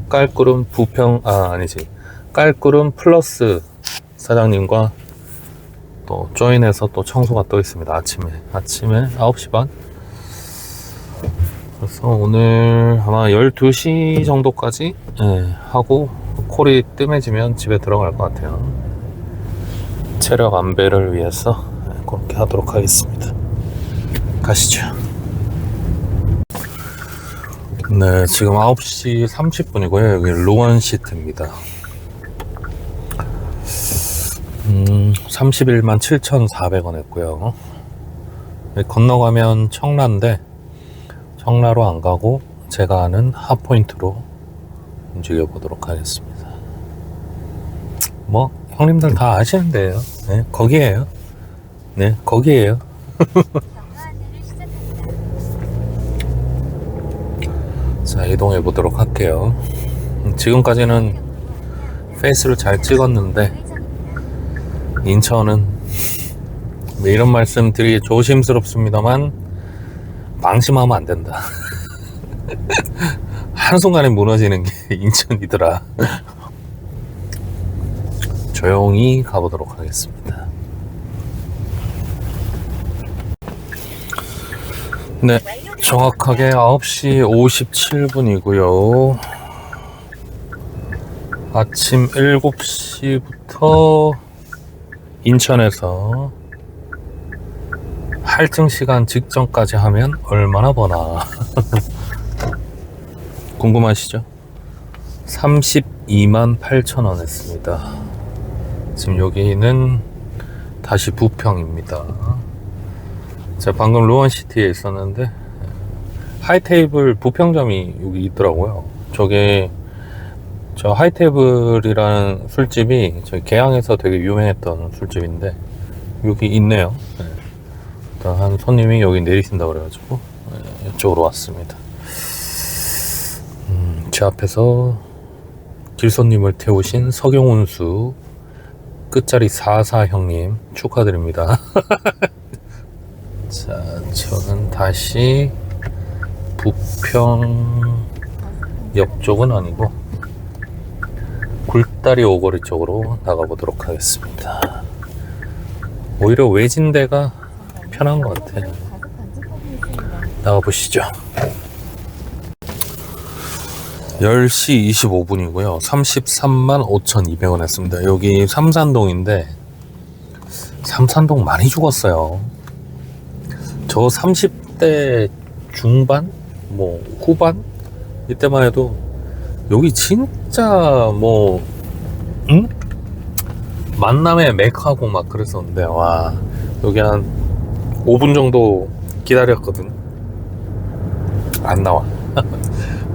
깔꾸름 부평, 아니지, 깔꾸름 플러스 사장님과 또 조인해서 또 청소가 또 있습니다. 아침에 9시 반. 그래서 오늘 아마 12시 정도까지 하고 콜이 뜸해지면 집에 들어갈 것 같아요. 체력 안배를 위해서 그렇게 하도록 하겠습니다. 가시죠. 네, 지금 9시 30분이고요. 여기 로원시트입니다. 31만 7,400원 했고요. 건너가면 청라인데 청라로 안 가고 제가 아는 핫포인트로 움직여 보도록 하겠습니다. 뭐 형님들 다 아시는데요. 네, 거기에요. 네, 거기에요. 자, 이동해 보도록 할게요. 지금까지는 페이스를 잘 찍었는데 인천은 뭐 이런 말씀 드리기 조심스럽습니다만 방심하면 안 된다. 한순간에 무너지는 게 인천이더라. 조용히 가보도록 하겠습니다. 네, 정확하게 9시 57분이고요. 아침 7시부터 인천에서 할증 시간 직전까지 하면 얼마나 버나 궁금하시죠? 32만 8천원 했습니다. 지금 여기는 다시 부평입니다. 제가 방금 로원시티에 있었는데 하이테이블 부평점이 여기 있더라고요. 저게 저 하이테이블이라는 술집이 저희 계양에서 되게 유명했던 술집인데 여기 있네요. 네. 일단 한 손님이 여기 내리신다고 그래가지고 이쪽으로 왔습니다. 제 앞에서 길손님을 태우신 서경운수 끝자리 44 형님 축하드립니다. 자, 저는 다시 부평역 쪽은 아니고 굴다리 오거리 쪽으로 나가보도록 하겠습니다. 오히려 외진데가 편한 것 같아요. 나가보시죠. 10시 25분이고요 33만 5,200원 했습니다. 여기 삼산동인데 삼산동 많이 죽었어요. 저 30대 중반? 뭐 후반? 이때만 해도 여기 진짜 뭐 만남의 맥하고 막 그랬었는데, 와, 여기 한 5분 정도 기다렸거든. 안 나와.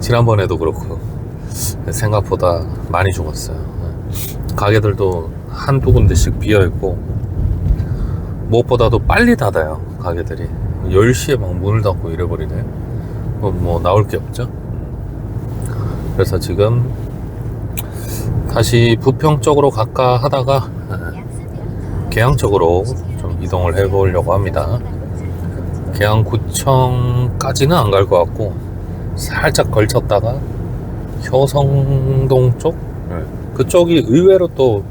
지난번에도 그렇고 생각보다 많이 죽었어요. 가게들도 한두 군데씩 비어있고 무엇보다도 빨리 닫아요. 가게들이 10시에 막 문을 닫고 이래버리네. 뭐 나올 게 없죠. 그래서 지금 다시 부평 쪽으로 갈까 하다가 계양 쪽으로 좀 이동을 해보려고 합니다. 계양구청까지는 안 갈 것 같고 살짝 걸쳤다가 효성동 쪽? 그쪽이 의외로 또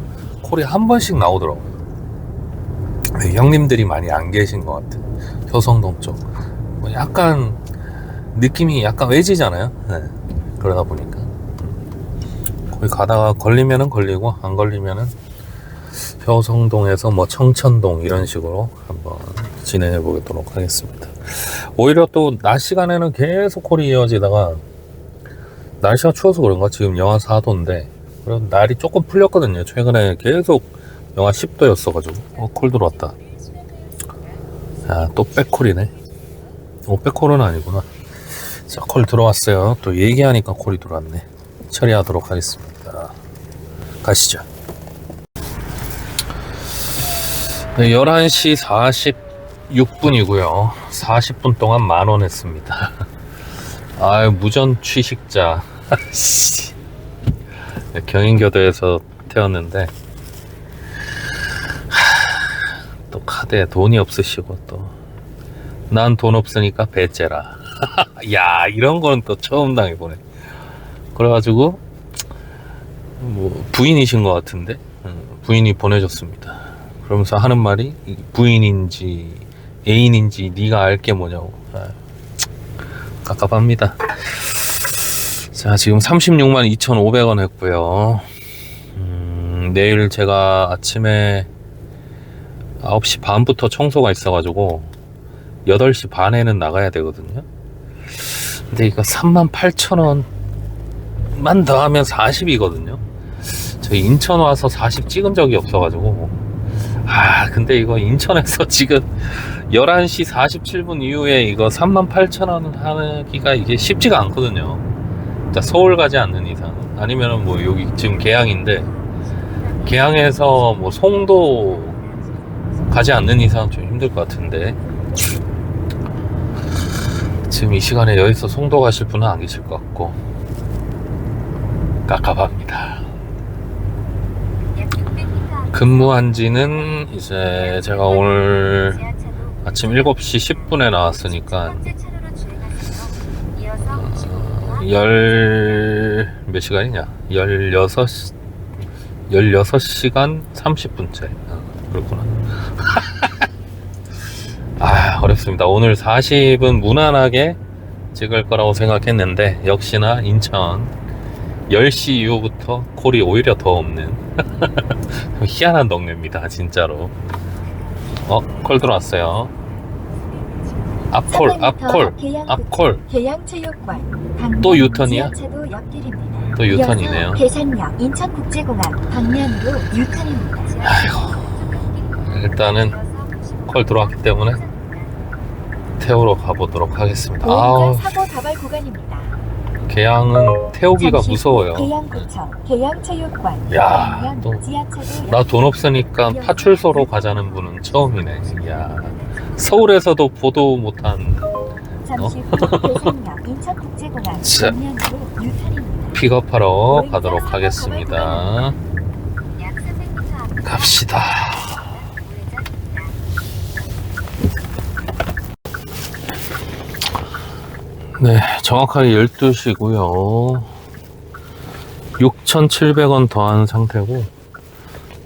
콜이 한 번씩 나오더라고요. 형님들이 많이 안 계신 것 같아요. 효성동 쪽 뭐 약간 느낌이 약간 외지잖아요. 그러다 보니까 거기 가다가 걸리면은 걸리고 안 걸리면은 효성동에서 뭐 청천동 이런 식으로 한번 진행해 보도록 하겠습니다. 오히려 또 낮 시간에는 계속 콜이 이어지다가 날씨가 추워서 그런가 지금 영하 4도인데 그럼 날이 조금 풀렸거든요. 최근에 계속 영하 10도였어가지고 콜 들어왔다. 자, 또 백콜이네. 백콜은 아니구나. 자, 콜 들어왔어요. 또 얘기하니까 콜이 들어왔네. 처리하도록 하겠습니다. 가시죠. 네, 11시 46분이고요 40분 동안 10,000원 했습니다. 아유, 무전 취식자. 경인교도에서 태웠는데 또 카드에 돈이 없으시고 또 난 돈 없으니까 배째라. 야, 이런 거는 또 처음 당해보네. 그래가지고 뭐 부인이신 것 같은데 부인이 보내줬습니다. 그러면서 하는 말이 부인인지 애인인지 네가 알게 뭐냐고. 깝깝합니다. 자, 지금 36만 2,500원 했고요. 내일 제가 아침에 9시 반부터 청소가 있어가지고 8시 반에는 나가야 되거든요. 근데 이거 38,000원만 더 하면 40이거든요. 저희 인천 와서 40 찍은 적이 없어가지고. 근데 이거 인천에서 지금 11시 47분 이후에 이거 38,000원 하기가 이게 쉽지가 않거든요. 자, 서울 가지 않는 이상. 아니면은 뭐 여기 지금 계양인데, 계양에서 뭐 송도 가지 않는 이상 좀 힘들 것 같은데, 지금 이 시간에 여기서 송도 가실 분은 안 계실 것 같고 깝깝합니다. 근무한 지는 이제 제가 오늘 아침 7시 10분에 나왔으니까 몇 시간이냐? 16시간 30분째. 그렇구나. 어렵습니다. 오늘 40은 무난하게 찍을 거라고 생각했는데 역시나 인천 10시 이후부터 콜이 오히려 더 없는 희한한 동네입니다. 진짜로. 콜 들어왔어요. 앞콜. 계양체육관. 또 유턴이야? 지하차도 옆길입니다. 또 유턴이네요. 계산역 인천국제공항 방면으로 유턴입니다. 일단은 콜 들어왔기 때문에 태우러 가보도록 하겠습니다. 사고 다발 구간입니다. 계양은 태우기가 잠시 후 무서워요. 계양구청, 계양체육관. 야, 방면 또 지하차도 나 돈 없으니까 파출소로 가자는 분은 처음이네. 야, 서울에서도 보도 못한 잠시 후 계산역 인천국제공항 자, 방면으로 유턴입니다. 픽업하러 가도록 하겠습니다. 갑시다. 네, 정확하게 12시고요 6,700원 더한 상태고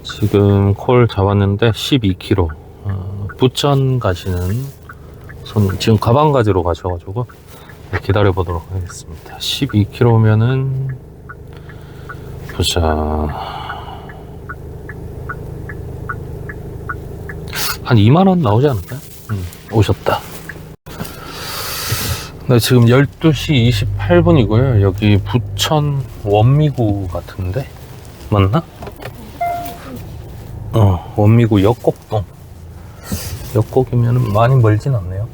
지금 콜 잡았는데 12km. 부천 가시는 손님 지금 가방 가지러 가셔가지고 기다려 보도록 하겠습니다. 12km면은 보자, 한 2만원 나오지 않을까요? 오셨다. 네, 지금 12시 28분이고요. 여기 부천 원미구 같은데? 맞나? 원미구 역곡동. 역곡이면 많이 멀진 않네요.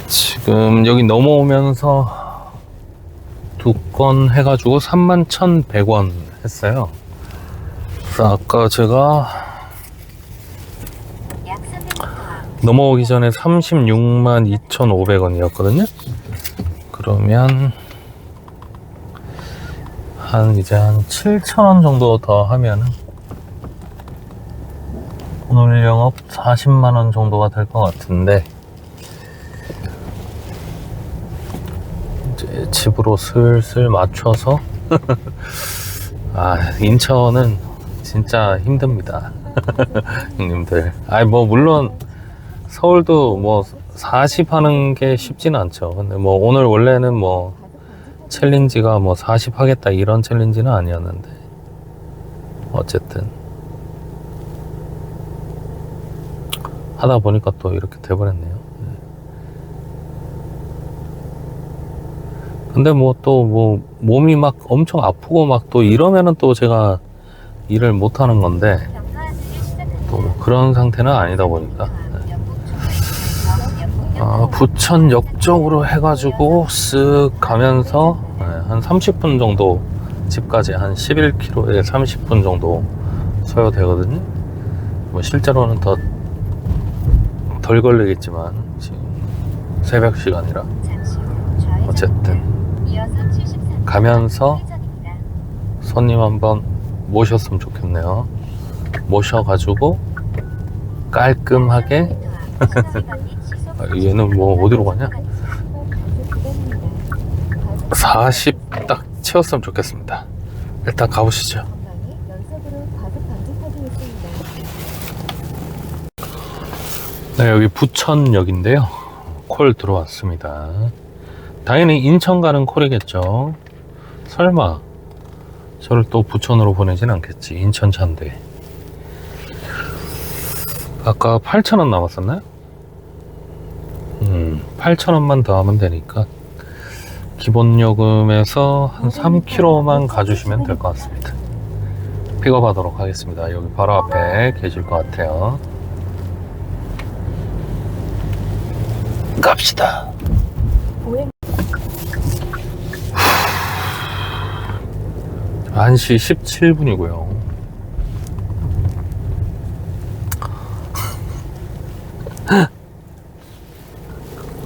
지금 여기 넘어오면서 2건 해가지고 31,100원 했어요. 그래서 아까 제가 넘어오기 전에 36만 2,500원이었거든요. 그러면 이제 한 7,000원 정도 더 하면은 오늘 영업 40만원 정도가 될 것 같은데, 이제 집으로 슬슬 맞춰서 인천은 진짜 힘듭니다. 형님들. 뭐 물론 서울도 뭐 40 하는 게 쉽지는 않죠. 근데 뭐 오늘 원래는 뭐 챌린지가 뭐 40 하겠다 이런 챌린지는 아니었는데 어쨌든 하다 보니까 또 이렇게 돼버렸네요. 근데 뭐 또 뭐 몸이 막 엄청 아프고 막 또 이러면은 또 제가 일을 못 하는 건데 또 뭐 그런 상태는 아니다 보니까 부천역 쪽으로 해가지고 쓱 가면서 한 30분 정도, 집까지 한 11km에 30분 정도 소요되거든요. 뭐 실제로는 더 덜 걸리겠지만 지금 새벽 시간이라. 잠시 후 좌회전입니다. 어쨌든 이어서 73m 가면서 우회전입니다. 손님 한번 모셨으면 좋겠네요. 모셔가지고 깔끔하게. 얘는 뭐 어디로 가냐? 40 딱 채웠으면 좋겠습니다. 일단 가보시죠. 연속으로 과속 방지턱이 있습니다. 네, 여기 부천역인데요. 콜 들어왔습니다. 당연히 인천 가는 콜이겠죠. 설마 저를 또 부천으로 보내진 않겠지. 인천 차인데. 아까 8,000원 남았었나요? 8,000원만 더 하면 되니까 기본 요금에서 한 3km만 가주시면 될 것 같습니다. 픽업하도록 하겠습니다. 여기 바로 앞에 계실 것 같아요. 갑시다. 보행 1시 17분이고요.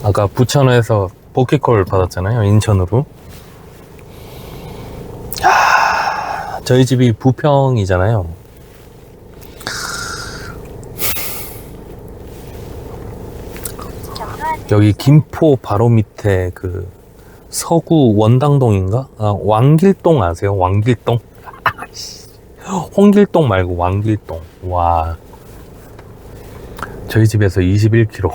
아까 부천에서 복귀콜 받았잖아요. 인천으로. 저희 집이 부평이잖아요. 여기 김포 바로 밑에 그 서구 원당동인가? 아, 왕길동 아세요? 왕길동? 홍길동 말고 왕길동. 와. 저희 집에서 21km.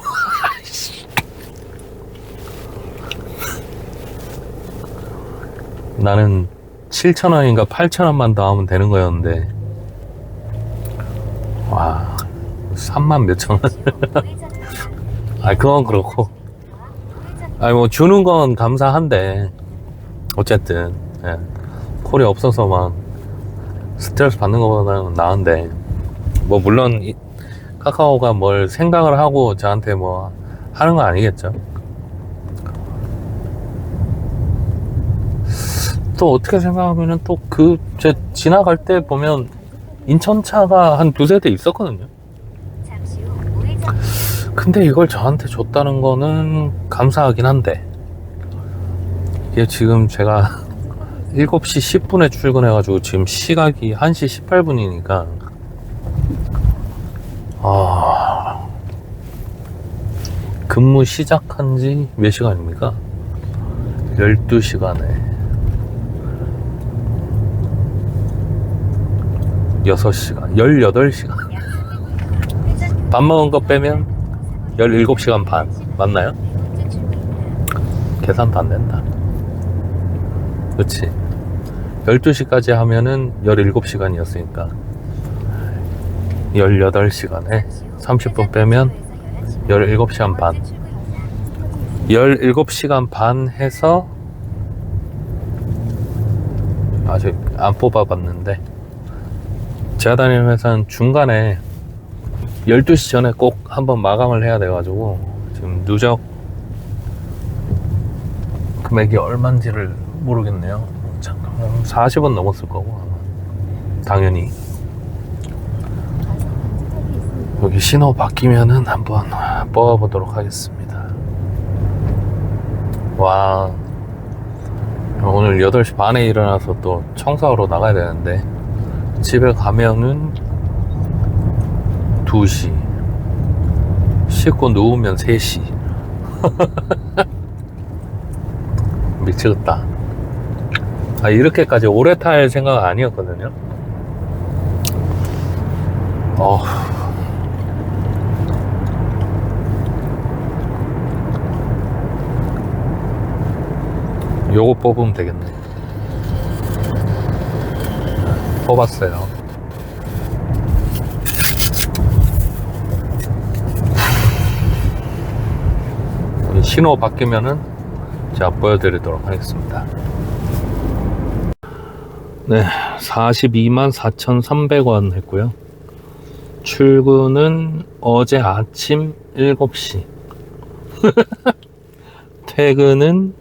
나는 7,000원인가 8,000원만 더 하면 되는 거였는데. 와. 3만 몇천 원. 아, 그건 그렇고. 아니, 뭐, 주는 건 감사한데, 어쨌든, 예. 콜이 없어서 막, 스트레스 받는 것보다는 나은데, 뭐, 물론, 카카오가 뭘 생각을 하고 저한테 뭐, 하는 건 아니겠죠. 또 어떻게 생각하면은 또 제 지나갈 때 보면, 인천차가 한 두세 대 있었거든요. 잠시 후 우회전. 근데 이걸 저한테 줬다는 거는 감사하긴 한데, 이게 지금 제가 7시 10분에 출근해가지고 지금 시각이 1시 18분이니까 근무 시작한 지 몇 시간입니까? 12시간에 6시간 18시간 밥 먹은 거 빼면 17시간 반 맞나요? 계산도 안 된다. 그치? 12시까지 하면은 17시간이었으니까 18시간에 30분 빼면 17시간 반. 17시간 반 해서 아직 안 뽑아봤는데, 제가 다니는 회사는 중간에 12시 전에 꼭 한번 마감을 해야 돼가지고 지금 누적 금액이 얼마인지를 모르겠네요. 잠깐만, 40원 넘었을 거고 아마. 당연히 여기 신호 바뀌면은 한번 뽑아보도록 하겠습니다. 와, 오늘 8시 반에 일어나서 또 청소하러 나가야 되는데, 집에 가면은 2시, 씻고 누우면 3시. 미치겠다. 아, 이렇게까지 오래 탈 생각 아니었거든요. 요거 뽑으면 되겠네. 뽑았어요. 신호 바뀌면은 제가 보여드리도록 하겠습니다. 네, 42만 4,300원 했고요. 출근은 어제 아침 7시. 퇴근은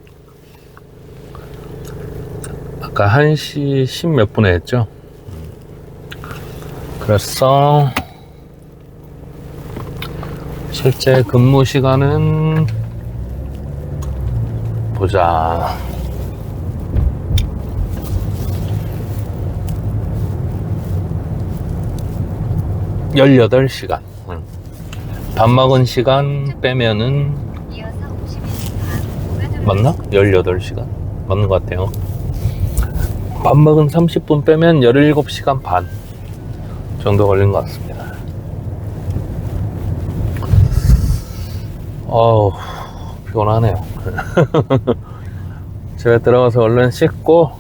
아까 1시 10 몇 분에 했죠. 그래서 실제 근무 시간은 보자. 18시간. 밥 먹은 시간 빼면은 이어서 51m 맞나? 18시간? 맞는 것 같아요. 밥 먹은 30분 빼면 17시간 반 정도 걸린 것 같습니다. 어우, 피곤하네요. 집에 들어가서 얼른 씻고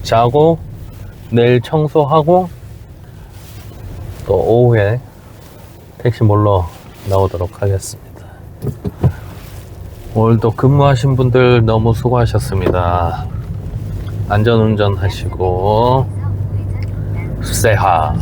자고 내일 청소하고 또 오후에 택시 몰러 나오도록 하겠습니다. 오늘도 근무하신 분들 너무 수고하셨습니다. 안전운전 하시고 쎄하